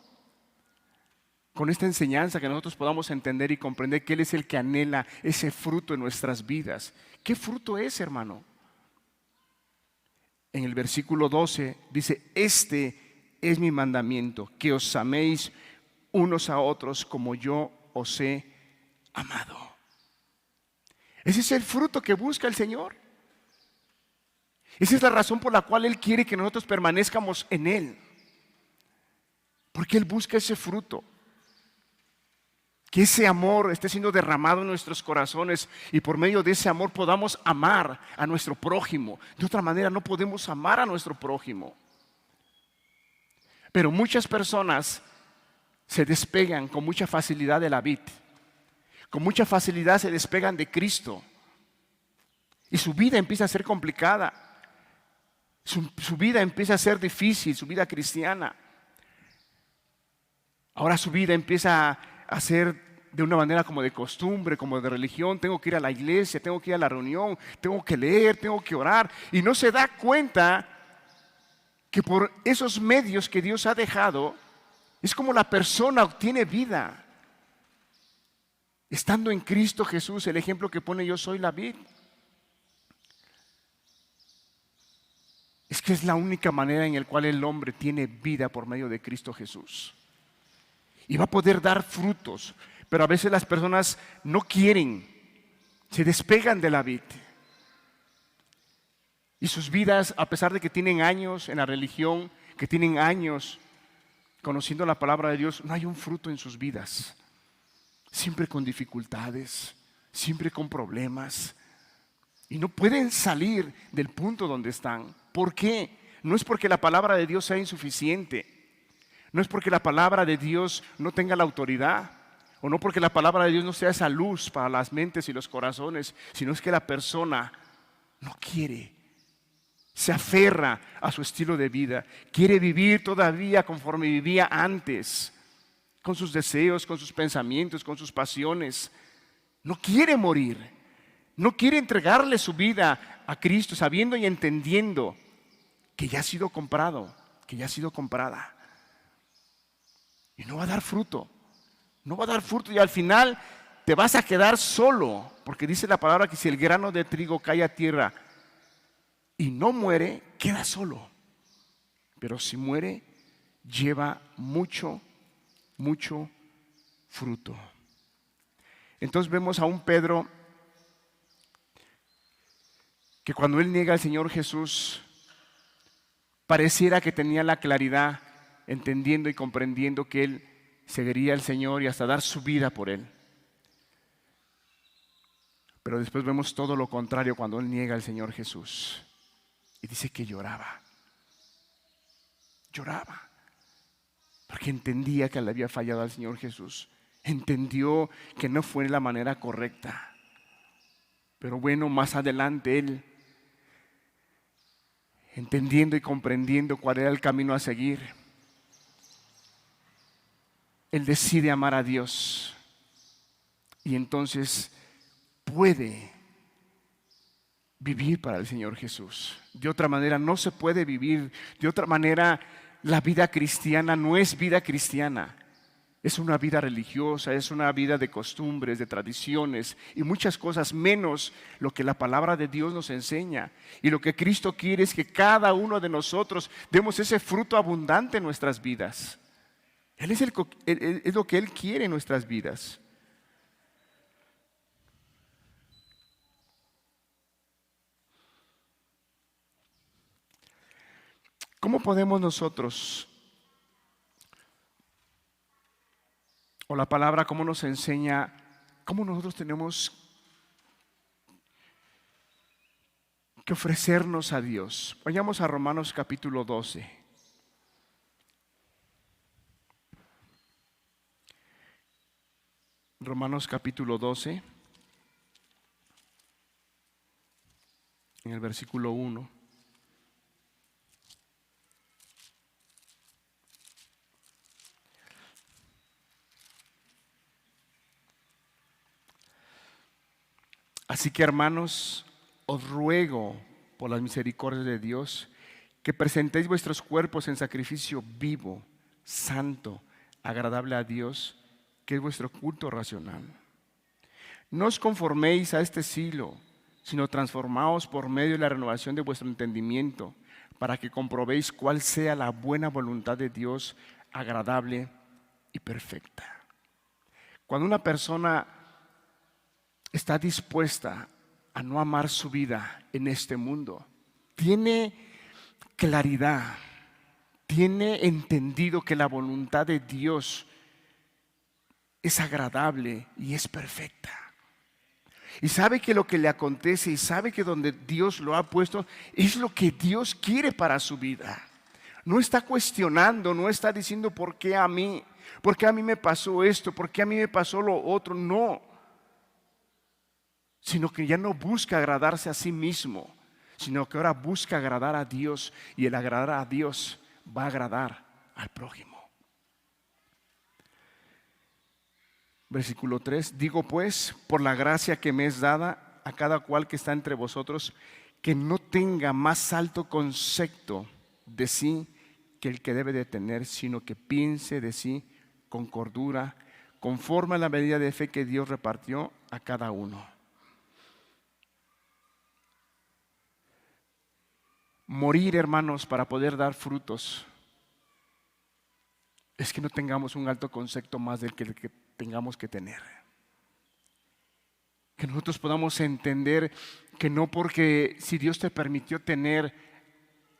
Con esta enseñanza que nosotros podamos entender y comprender que Él es el que anhela ese fruto en nuestras vidas. ¿Qué fruto es, hermano? En el versículo 12 dice: este es mi mandamiento, que os améis unos a otros como yo os he amado. Ese es el fruto que busca el Señor. Esa es la razón por la cual Él quiere que nosotros permanezcamos en Él. Porque Él busca ese fruto. Que ese amor esté siendo derramado en nuestros corazones y por medio de ese amor podamos amar a nuestro prójimo. De otra manera no podemos amar a nuestro prójimo. Pero muchas personas se despegan con mucha facilidad de la vid. Con mucha facilidad se despegan de Cristo. Y su vida empieza a ser complicada. Su vida empieza a ser difícil, su vida cristiana. Ahora su vida empieza a ser de una manera como de costumbre, como de religión. Tengo que ir a la iglesia, tengo que ir a la reunión, tengo que leer, tengo que orar. Y no se da cuenta que por esos medios que Dios ha dejado, es como la persona obtiene vida. Estando en Cristo Jesús, el ejemplo que pone: yo soy la vid. Es que es la única manera en la cual el hombre tiene vida, por medio de Cristo Jesús. Y va a poder dar frutos, pero a veces las personas no quieren, se despegan de la vid. Y sus vidas, a pesar de que tienen años en la religión, que tienen años conociendo la palabra de Dios, no hay un fruto en sus vidas. Siempre con dificultades, siempre con problemas. Y no pueden salir del punto donde están. ¿Por qué? No es porque la palabra de Dios sea insuficiente. No es porque la palabra de Dios no tenga la autoridad. O no porque la palabra de Dios no sea esa luz para las mentes y los corazones. Sino es que la persona no quiere. Se aferra a su estilo de vida. Quiere vivir todavía conforme vivía antes. Con sus deseos, con sus pensamientos, con sus pasiones. No quiere morir. No quiere entregarle su vida a Cristo, sabiendo y entendiendo que ya ha sido comprado, que ya ha sido comprada. Y no va a dar fruto. No va a dar fruto y al final te vas a quedar solo. Porque dice la palabra que si el grano de trigo cae a tierra y no muere, queda solo. Pero si muere, lleva mucho fruto. Entonces vemos a un Pedro que cuando él niega al Señor Jesús, pareciera que tenía la claridad, entendiendo y comprendiendo que él seguiría al Señor y hasta dar su vida por él. Pero después vemos todo lo contrario cuando él niega al Señor Jesús. Y dice que lloraba. Lloraba. Porque entendía que le había fallado al Señor Jesús. Entendió que no fue la manera correcta. Pero bueno, más adelante él, entendiendo y comprendiendo cuál era el camino a seguir, él decide amar a Dios. Y entonces puede vivir para el Señor Jesús. De otra manera no se puede vivir. De otra manera la vida cristiana no es vida cristiana. Es una vida religiosa, es una vida de costumbres, de tradiciones y muchas cosas menos lo que la palabra de Dios nos enseña. Y lo que Cristo quiere es que cada uno de nosotros demos ese fruto abundante en nuestras vidas. Él es lo que Él quiere en nuestras vidas. ¿Cómo podemos nosotros, o la palabra cómo nos enseña, cómo nosotros tenemos que ofrecernos a Dios? Vayamos a Romanos capítulo 12. Romanos capítulo 12, en el versículo 1. Así que, hermanos, os ruego por las misericordias de Dios que presentéis vuestros cuerpos en sacrificio vivo, santo, agradable a Dios, que es vuestro culto racional. No os conforméis a este siglo, sino transformaos por medio de la renovación de vuestro entendimiento, para que comprobéis cuál sea la buena voluntad de Dios, agradable y perfecta. Cuando una persona está dispuesta a no amar su vida en este mundo, tiene claridad, tiene entendido que la voluntad de Dios es agradable y es perfecta. Y sabe que lo que le acontece y sabe que donde Dios lo ha puesto es lo que Dios quiere para su vida. No está cuestionando, no está diciendo ¿por qué a mí? ¿Por qué a mí me pasó esto? ¿Por qué a mí me pasó lo otro? No. Sino que ya no busca agradarse a sí mismo, sino que ahora busca agradar a Dios, y el agradar a Dios va a agradar al prójimo. Versículo 3, digo pues, por la gracia que me es dada a cada cual que está entre vosotros, que no tenga más alto concepto de sí que el que debe de tener, sino que piense de sí con cordura, conforme a la medida de fe que Dios repartió a cada uno. Morir, hermanos, para poder dar frutos, es que no tengamos un alto concepto más del que tengamos que tener. Que nosotros podamos entender que no porque si Dios te permitió tener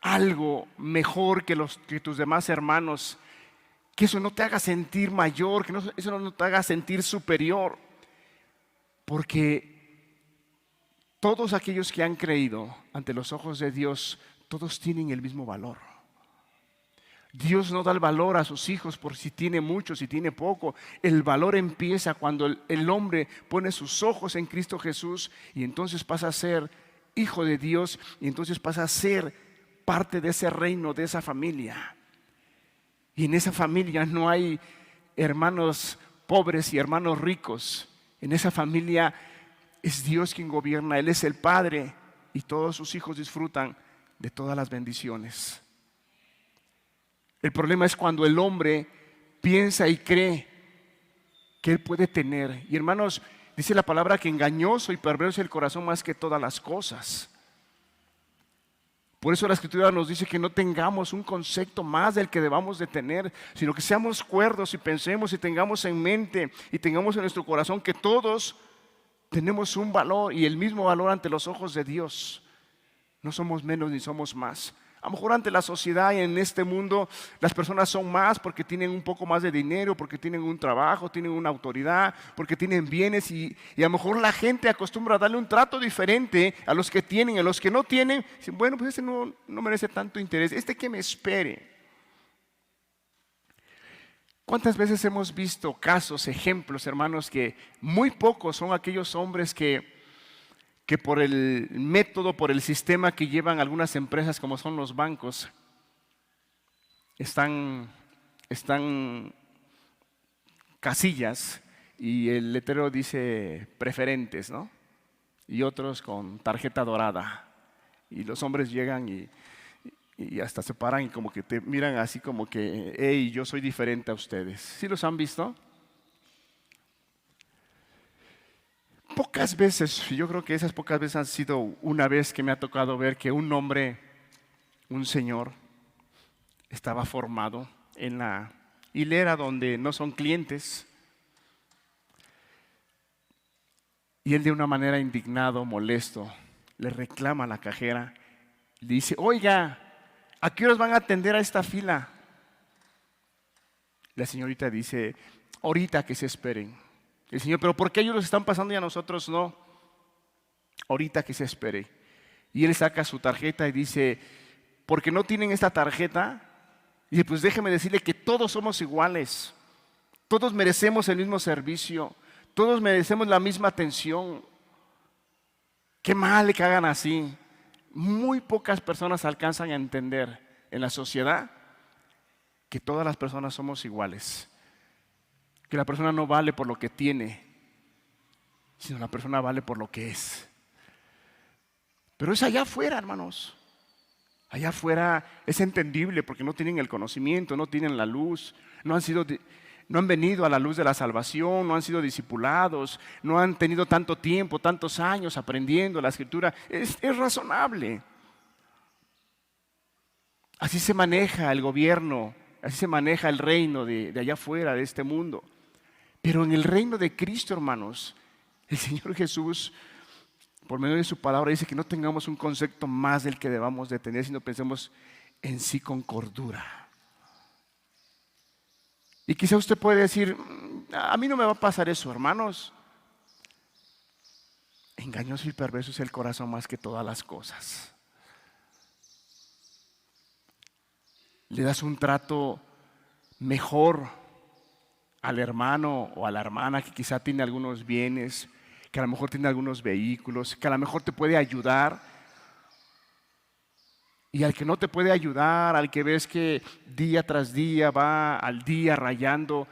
algo mejor que tus demás hermanos, que eso no te haga sentir mayor, que eso no te haga sentir superior. Porque todos aquellos que han creído ante los ojos de Dios, todos tienen el mismo valor. Dios no da el valor a sus hijos por si tiene mucho, si tiene poco. El valor empieza cuando el hombre pone sus ojos en Cristo Jesús, y entonces pasa a ser hijo de Dios, y entonces pasa a ser parte de ese reino, de esa familia. Y en esa familia no hay hermanos pobres y hermanos ricos. En esa familia es Dios quien gobierna, Él es el Padre, y todos sus hijos disfrutan de todas las bendiciones. El problema es cuando el hombre piensa y cree que él puede tener. Y hermanos, dice la palabra que engañoso y perverso es el corazón más que todas las cosas. Por eso la Escritura nos dice que no tengamos un concepto más del que debamos de tener, sino que seamos cuerdos y pensemos y tengamos en mente y tengamos en nuestro corazón que todos tenemos un valor y el mismo valor ante los ojos de Dios. No somos menos ni somos más. A lo mejor ante la sociedad y en este mundo las personas son más porque tienen un poco más de dinero, porque tienen un trabajo, tienen una autoridad, porque tienen bienes, y a lo mejor la gente acostumbra a darle un trato diferente a los que tienen. A los que no tienen, dicen, bueno, pues este no merece tanto interés, este que me espere. ¿Cuántas veces hemos visto casos, ejemplos, hermanos, que muy pocos son aquellos hombres que por el método, por el sistema que llevan algunas empresas como son los bancos, están casillas y el letrero dice preferentes, ¿no? Y otros con tarjeta dorada. Y los hombres llegan y hasta se paran y como que te miran así como que, hey, yo soy diferente a ustedes. ¿Sí los han visto? Pocas veces, yo creo que esas pocas veces han sido una vez que me ha tocado ver que un hombre, un señor, estaba formado en la hilera donde no son clientes, y él de una manera indignado, molesto, le reclama a la cajera, le dice, oiga, ¿a qué horas van a atender a esta fila? La señorita dice, ahorita que se esperen. El Señor, pero ¿por qué ellos los están pasando y a nosotros no? Ahorita que se espere. Y él saca su tarjeta y dice, ¿porque no tienen esta tarjeta? Y dice, pues déjeme decirle que todos somos iguales. Todos merecemos el mismo servicio. Todos merecemos la misma atención. Qué mal que hagan así. Muy pocas personas alcanzan a entender en la sociedad que todas las personas somos iguales. Que la persona no vale por lo que tiene, sino la persona vale por lo que es. Pero es allá afuera, hermanos. Allá afuera es entendible porque no tienen el conocimiento, no tienen la luz, no han venido a la luz de la salvación, no han sido discipulados, no han tenido tanto tiempo, tantos años aprendiendo la Escritura. Es razonable. Así se maneja el gobierno, así se maneja el reino de allá afuera, de este mundo. Pero en el reino de Cristo, hermanos, el Señor Jesús, por medio de su palabra, dice que no tengamos un concepto más del que debamos de tener, sino pensemos en sí con cordura. Y quizá usted puede decir, a mí no me va a pasar eso, hermanos. Engañoso y perverso es el corazón más que todas las cosas. Le das un trato mejor al hermano o a la hermana que quizá tiene algunos bienes, que a lo mejor tiene algunos vehículos, que a lo mejor te puede ayudar, Y al que no te puede ayudar, al que ves que día tras día va al día rayando,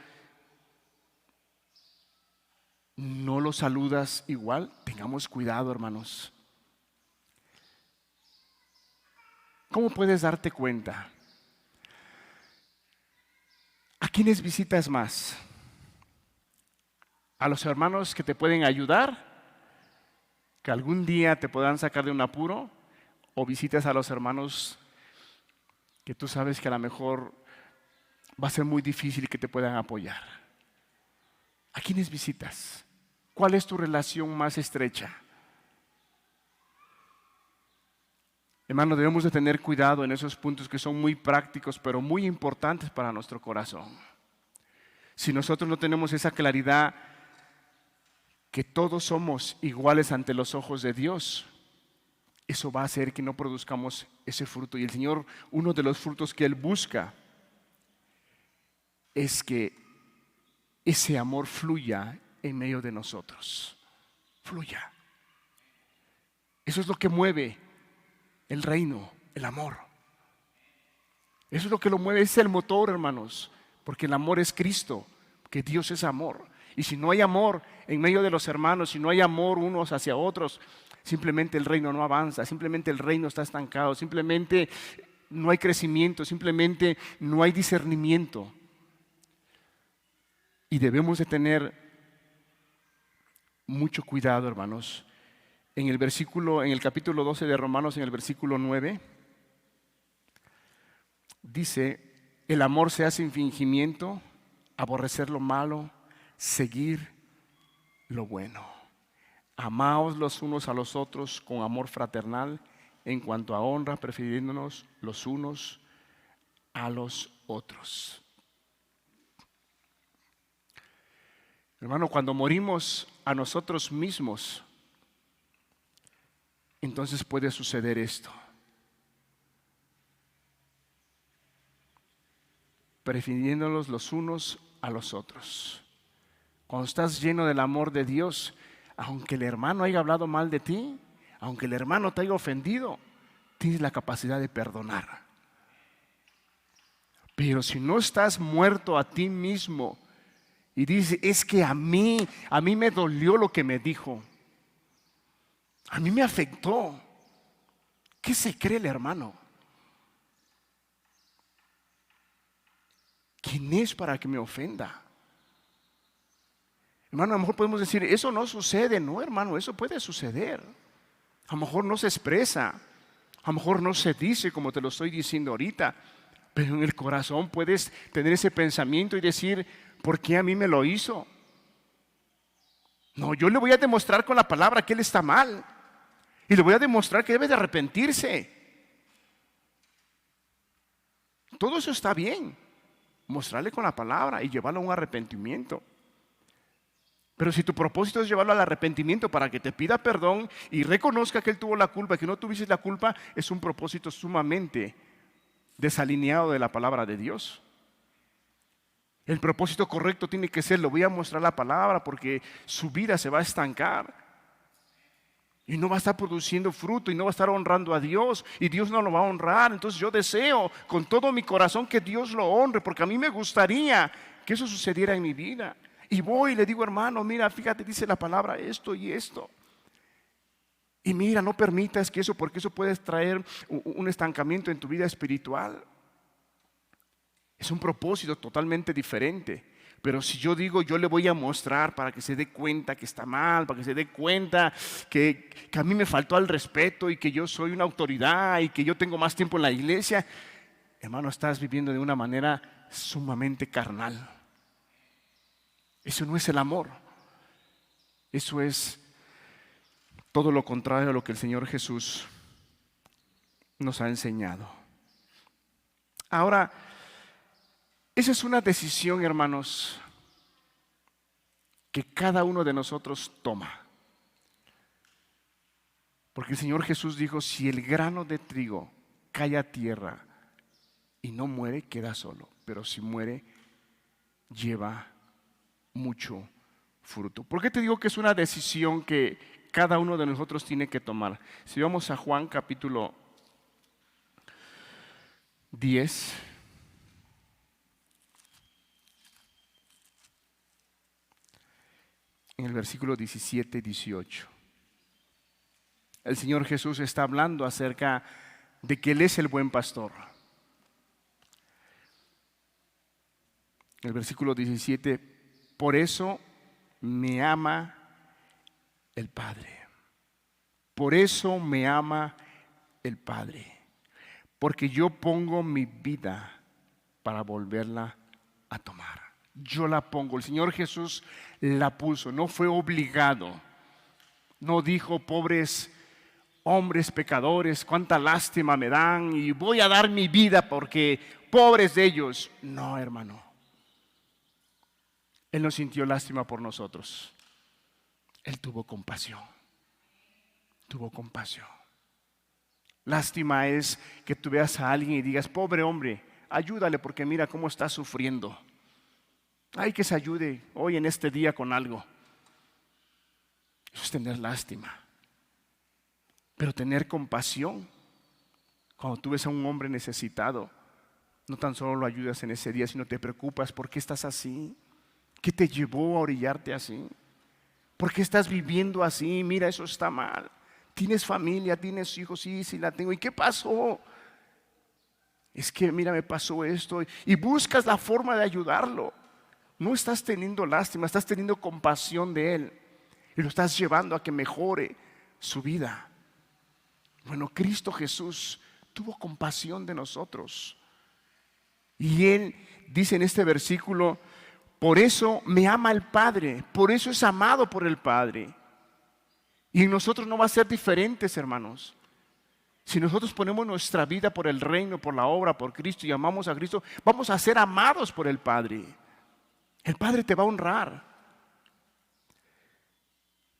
no lo saludas igual. Tengamos cuidado, hermanos. ¿Cómo puedes darte cuenta? ¿A quiénes visitas más? ¿A los hermanos que te pueden ayudar? ¿Que algún día te puedan sacar de un apuro? ¿O visitas a los hermanos que tú sabes que a lo mejor va a ser muy difícil que te puedan apoyar? ¿A quiénes visitas? ¿Cuál es tu relación más estrecha? Hermano, debemos de tener cuidado en esos puntos que son muy prácticos, pero muy importantes para nuestro corazón. Si nosotros no tenemos esa claridad que todos somos iguales ante los ojos de Dios, eso va a hacer que no produzcamos ese fruto. Y el Señor, uno de los frutos que Él busca es que ese amor fluya en medio de nosotros. Fluya. Eso es lo que mueve el reino, el amor. Eso es lo que lo mueve, es el motor, hermanos. Porque el amor es Cristo, que Dios es amor. Y si no hay amor en medio de los hermanos, si no hay amor unos hacia otros, simplemente el reino no avanza, simplemente el reino está estancado, simplemente no hay crecimiento, simplemente no hay discernimiento. Y debemos de tener mucho cuidado, hermanos. En el capítulo 12 de Romanos, en el versículo 9, dice: el amor se hace sin fingimiento, aborrecer lo malo, seguir lo bueno. Amaos los unos a los otros con amor fraternal, en cuanto a honra, prefiriéndonos los unos a los otros. Hermano, cuando morimos a nosotros mismos, entonces puede suceder esto. Prefiriéndolos los unos a los otros. Cuando estás lleno del amor de Dios, aunque el hermano haya hablado mal de ti, aunque el hermano te haya ofendido, tienes la capacidad de perdonar. Pero si no estás muerto a ti mismo y dices: es que a mí me dolió lo que me dijo, a mí me afectó, ¿qué se cree el hermano? ¿Quién es para que me ofenda? Hermano, a lo mejor podemos decir: eso no sucede. No, hermano, eso puede suceder. A lo mejor no se expresa, a lo mejor no se dice como te lo estoy diciendo ahorita, pero en el corazón puedes tener ese pensamiento y decir: ¿por qué a mí me lo hizo? No, yo le voy a demostrar con la palabra que él está mal y le voy a demostrar que debe de arrepentirse. Todo eso está bien, mostrarle con la palabra y llevarlo a un arrepentimiento. Pero si tu propósito es llevarlo al arrepentimiento para que te pida perdón y reconozca que él tuvo la culpa, que no tuviste la culpa, es un propósito sumamente desalineado de la palabra de Dios. El propósito correcto tiene que ser: le voy a mostrar la palabra, porque su vida se va a estancar y no va a estar produciendo fruto y no va a estar honrando a Dios, y Dios no lo va a honrar. Entonces yo deseo con todo mi corazón que Dios lo honre, porque a mí me gustaría que eso sucediera en mi vida. Y voy y le digo: hermano, mira, fíjate, dice la palabra esto y esto. Y mira, no permitas que eso, porque eso puede traer un estancamiento en tu vida espiritual. Es un propósito totalmente diferente. Pero si yo digo: yo le voy a mostrar para que se dé cuenta que está mal, para que se dé cuenta que a mí me faltó al respeto y que yo soy una autoridad y que yo tengo más tiempo en la iglesia, hermano, estás viviendo de una manera sumamente carnal. Eso no es el amor. Eso es todo lo contrario a lo que el Señor Jesús nos ha enseñado. Ahora, esa es una decisión, hermanos, que cada uno de nosotros toma. Porque el Señor Jesús dijo: si el grano de trigo cae a tierra y no muere, queda solo. Pero si muere, lleva mucho fruto. ¿Por qué te digo que es una decisión que cada uno de nosotros tiene que tomar? Si vamos a Juan capítulo 10. En el versículo 17 y 18. El Señor Jesús está hablando acerca de que Él es el buen pastor. El versículo 17, por eso me ama el Padre. Por eso me ama el Padre. Porque yo pongo mi vida para volverla a tomar. Yo la pongo. El Señor Jesús la puso. No fue obligado. No dijo, pobres hombres pecadores, cuánta lástima me dan y voy a dar mi vida porque pobres de ellos. No, hermano. Él no sintió lástima por nosotros. Él tuvo compasión. Tuvo compasión. Lástima es que tú veas a alguien y digas, pobre hombre, ayúdale porque mira cómo está sufriendo. Hay que se ayude hoy en este día con algo. Eso es tener lástima. Pero tener compasión, cuando tú ves a un hombre necesitado, no tan solo lo ayudas en ese día, sino te preocupas, ¿por qué estás así? ¿Qué te llevó a orillarte así? ¿Por qué estás viviendo así? Mira, eso está mal. ¿Tienes familia? ¿Tienes hijos? Sí, sí la tengo. ¿Y qué pasó? Es que mira, me pasó esto. Y buscas la forma de ayudarlo. No estás teniendo lástima, estás teniendo compasión de él. Y lo estás llevando a que mejore su vida. Bueno, Cristo Jesús tuvo compasión de nosotros. Y Él dice en este versículo, por eso me ama el Padre, por eso es amado por el Padre. Y en nosotros no va a ser diferentes, hermanos. Si nosotros ponemos nuestra vida por el reino, por la obra, por Cristo y amamos a Cristo, vamos a ser amados por el Padre. El Padre te va a honrar.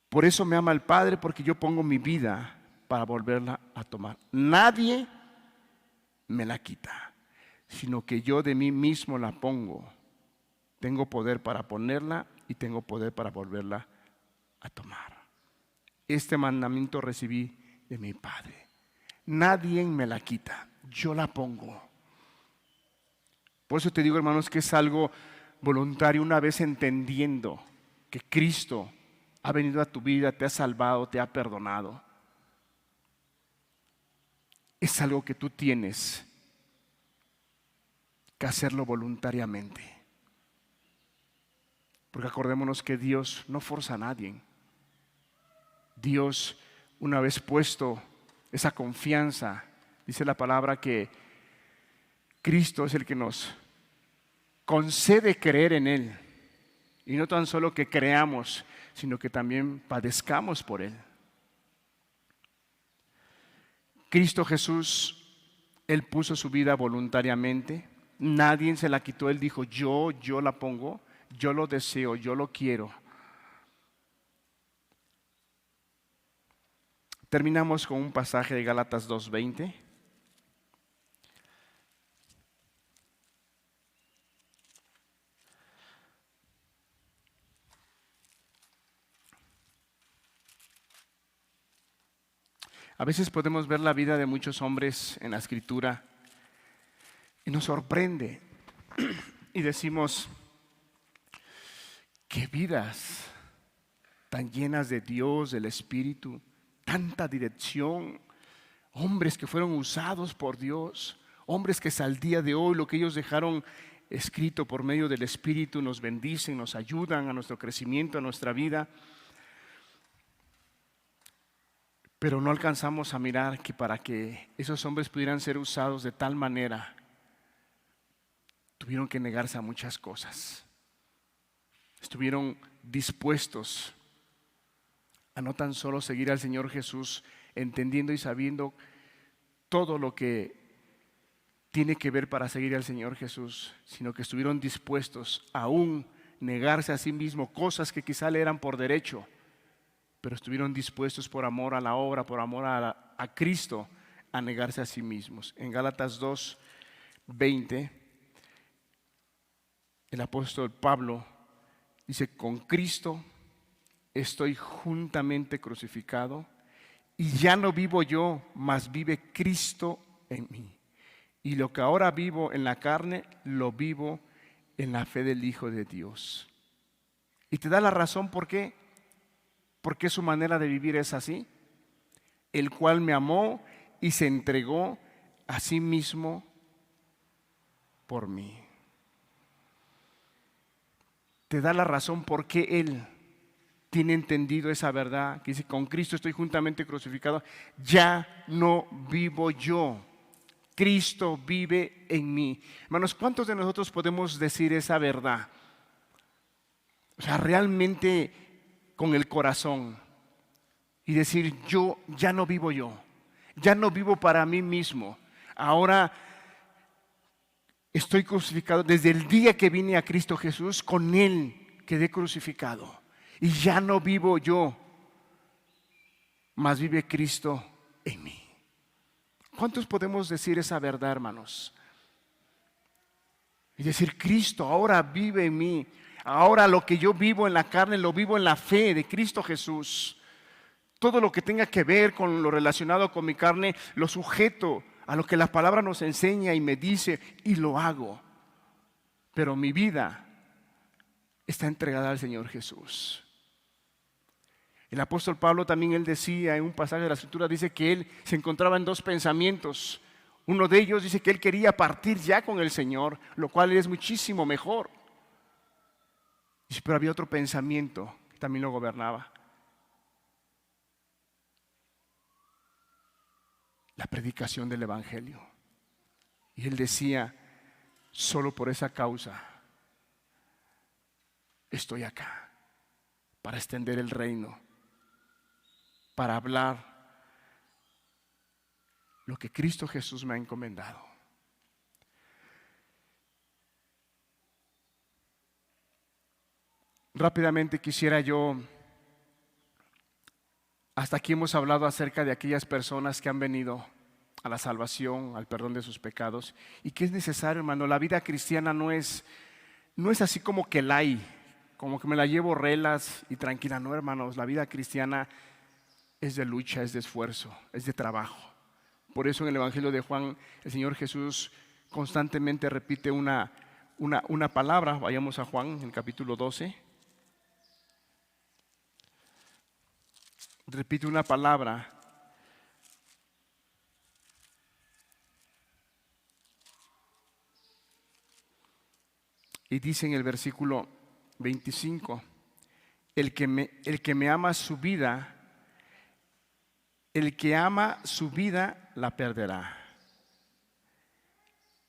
Por eso me ama el Padre, porque yo pongo mi vida para volverla a tomar. Nadie me la quita, sino que yo de mí mismo la pongo. Tengo poder para ponerla y tengo poder para volverla a tomar. Este mandamiento recibí de mi Padre. Nadie me la quita, yo la pongo. Por eso te digo, hermanos, que es algo voluntario una vez entendiendo que Cristo ha venido a tu vida, te ha salvado, te ha perdonado. Es algo que tú tienes que hacerlo voluntariamente. Porque acordémonos que Dios no forza a nadie. Dios, una vez puesto esa confianza, dice la palabra que Cristo es el que nos concede creer en Él. Y no tan solo que creamos, sino que también padezcamos por Él. Cristo Jesús, Él puso su vida voluntariamente. Nadie se la quitó. Él dijo, yo la pongo, yo lo deseo, yo lo quiero. Terminamos con un pasaje de Gálatas 2:20. A veces podemos ver la vida de muchos hombres en la Escritura y nos sorprende y decimos, qué vidas tan llenas de Dios, del Espíritu, tanta dirección, hombres que fueron usados por Dios, hombres que hasta el día de hoy lo que ellos dejaron escrito por medio del Espíritu nos bendicen, nos ayudan a nuestro crecimiento, a nuestra vida. Pero no alcanzamos a mirar que para que esos hombres pudieran ser usados de tal manera, tuvieron que negarse a muchas cosas. Estuvieron dispuestos a no tan solo seguir al Señor Jesús, entendiendo y sabiendo todo lo que tiene que ver para seguir al Señor Jesús, sino que estuvieron dispuestos a aún negarse a sí mismos, cosas que quizá le eran por derecho, pero estuvieron dispuestos por amor a la obra, por amor a Cristo, a negarse a sí mismos. En Gálatas 2:20, el apóstol Pablo dice, con Cristo estoy juntamente crucificado y ya no vivo yo, mas vive Cristo en mí. Y lo que ahora vivo en la carne, lo vivo en la fe del Hijo de Dios. Y te da la razón por qué. Porque su manera de vivir es así. El cual me amó y se entregó a sí mismo por mí. Te da la razón por qué Él tiene entendido esa verdad, que dice, con Cristo estoy juntamente crucificado, ya no vivo yo, Cristo vive en mí. Hermanos, ¿cuántos de nosotros podemos decir esa verdad? O sea, realmente con el corazón y decir, yo ya no vivo yo, ya no vivo para mí mismo, ahora estoy crucificado desde el día que vine a Cristo Jesús, con Él quedé crucificado. Y ya no vivo yo, mas vive Cristo en mí. ¿Cuántos podemos decir esa verdad, hermanos? Y decir, Cristo ahora vive en mí. Ahora lo que yo vivo en la carne, lo vivo en la fe de Cristo Jesús. Todo lo que tenga que ver con lo relacionado con mi carne, lo sujeto a lo que la palabra nos enseña y me dice, y lo hago. Pero mi vida está entregada al Señor Jesús. El apóstol Pablo también, él decía en un pasaje de la Escritura, dice que él se encontraba en dos pensamientos. Uno de ellos dice que él quería partir ya con el Señor, lo cual es muchísimo mejor. Pero había otro pensamiento que también lo gobernaba. La predicación del Evangelio. Y él decía, solo por esa causa estoy acá, para extender el reino, para hablar lo que Cristo Jesús me ha encomendado. Rápidamente quisiera yo, hasta aquí hemos hablado acerca de aquellas personas que han venido a la salvación, al perdón de sus pecados, y que es necesario, hermano. La vida cristiana no es así como que como que me la llevo relas y tranquila. No, hermanos, la vida cristiana es de lucha, es de esfuerzo, es de trabajo. Por eso en el Evangelio de Juan el Señor Jesús constantemente repite una palabra. Vayamos a Juan, en el capítulo 12. Repite una palabra. Y dice en el versículo 25, el que me ama su vida, el que ama su vida la perderá.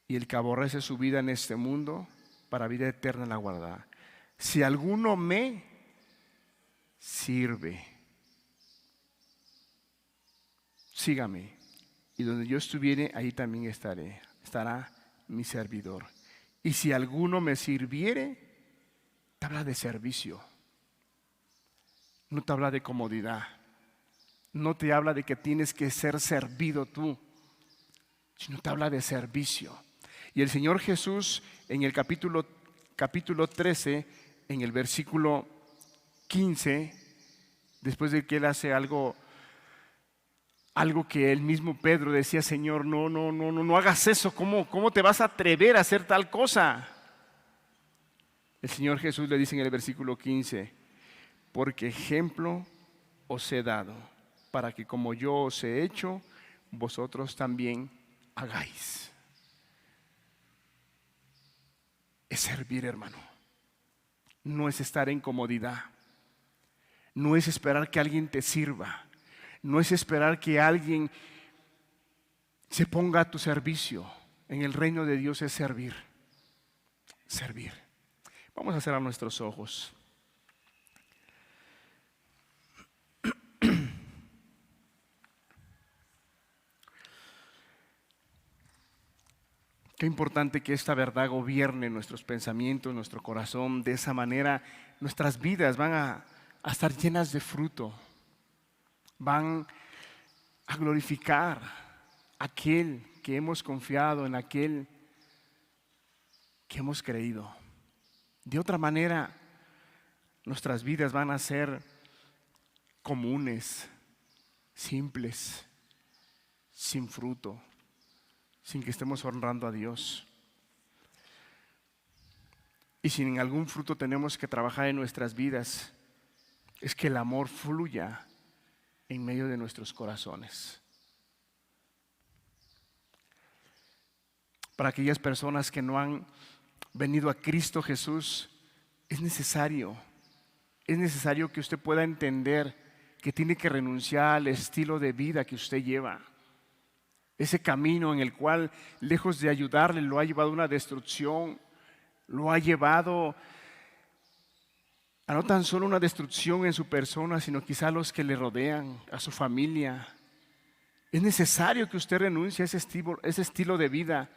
Y el que aborrece su vida en este mundo, para vida eterna la guardará. Si alguno me sirve, sígame. Y donde yo estuviere, ahí también estará mi servidor. Y si alguno me sirviere, te habla de servicio. No te habla de comodidad. No te habla de que tienes que ser servido tú, sino te habla de servicio. Y el Señor Jesús en el capítulo 13, en el versículo 15, después de que Él hace algo que el mismo Pedro decía, Señor, no hagas eso. ¿Cómo te vas a atrever a hacer tal cosa? El Señor Jesús le dice en el versículo 15, porque ejemplo os he dado, para que como yo os he hecho, vosotros también hagáis. Es servir, hermano. No es estar en comodidad. No es esperar que alguien te sirva. No es esperar que alguien se ponga a tu servicio. En el reino de Dios es servir. Servir. Vamos a cerrar nuestros ojos. Qué importante que esta verdad gobierne nuestros pensamientos, nuestro corazón. De esa manera nuestras vidas van a estar llenas de fruto. Van a glorificar a aquel que hemos confiado, en aquel que hemos creído. De otra manera, nuestras vidas van a ser comunes, simples, sin fruto, sin que estemos honrando a Dios. Y si en algún fruto tenemos que trabajar en nuestras vidas, es que el amor fluya en medio de nuestros corazones. Para aquellas personas que no han venido a Cristo Jesús, es necesario que usted pueda entender que tiene que renunciar al estilo de vida que usted lleva. Ese camino en el cual, lejos de ayudarle, lo ha llevado a una destrucción, lo ha llevado a no tan solo una destrucción en su persona, sino quizá a los que le rodean, a su familia. Es necesario que usted renuncie a ese estilo de vida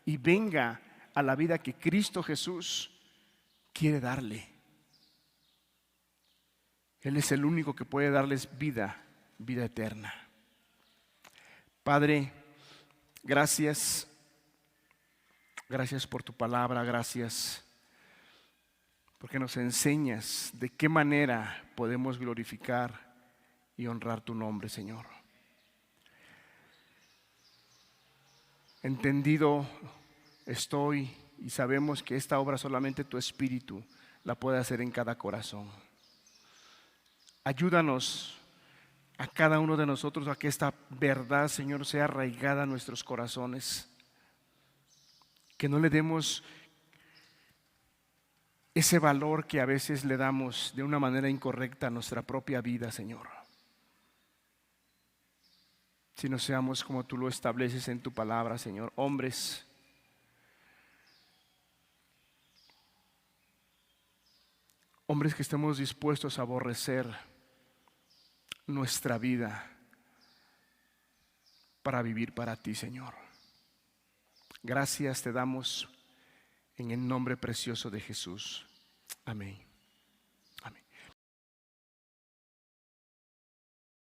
y venga a la vida que Cristo Jesús quiere darle. Él es el único que puede darles vida eterna. Padre, gracias por tu palabra, gracias porque nos enseñas de qué manera podemos glorificar y honrar tu nombre, Señor. Entendido estoy y sabemos que esta obra solamente tu Espíritu la puede hacer en cada corazón. Ayúdanos a cada uno de nosotros a que esta verdad, Señor, sea arraigada en nuestros corazones. Que no le demos ese valor que a veces le damos de una manera incorrecta a nuestra propia vida, Señor. Sino seamos como tú lo estableces en tu palabra, Señor, hombres que estemos dispuestos a aborrecer nuestra vida para vivir para ti, Señor. Gracias te damos en el nombre precioso de Jesús. Amén.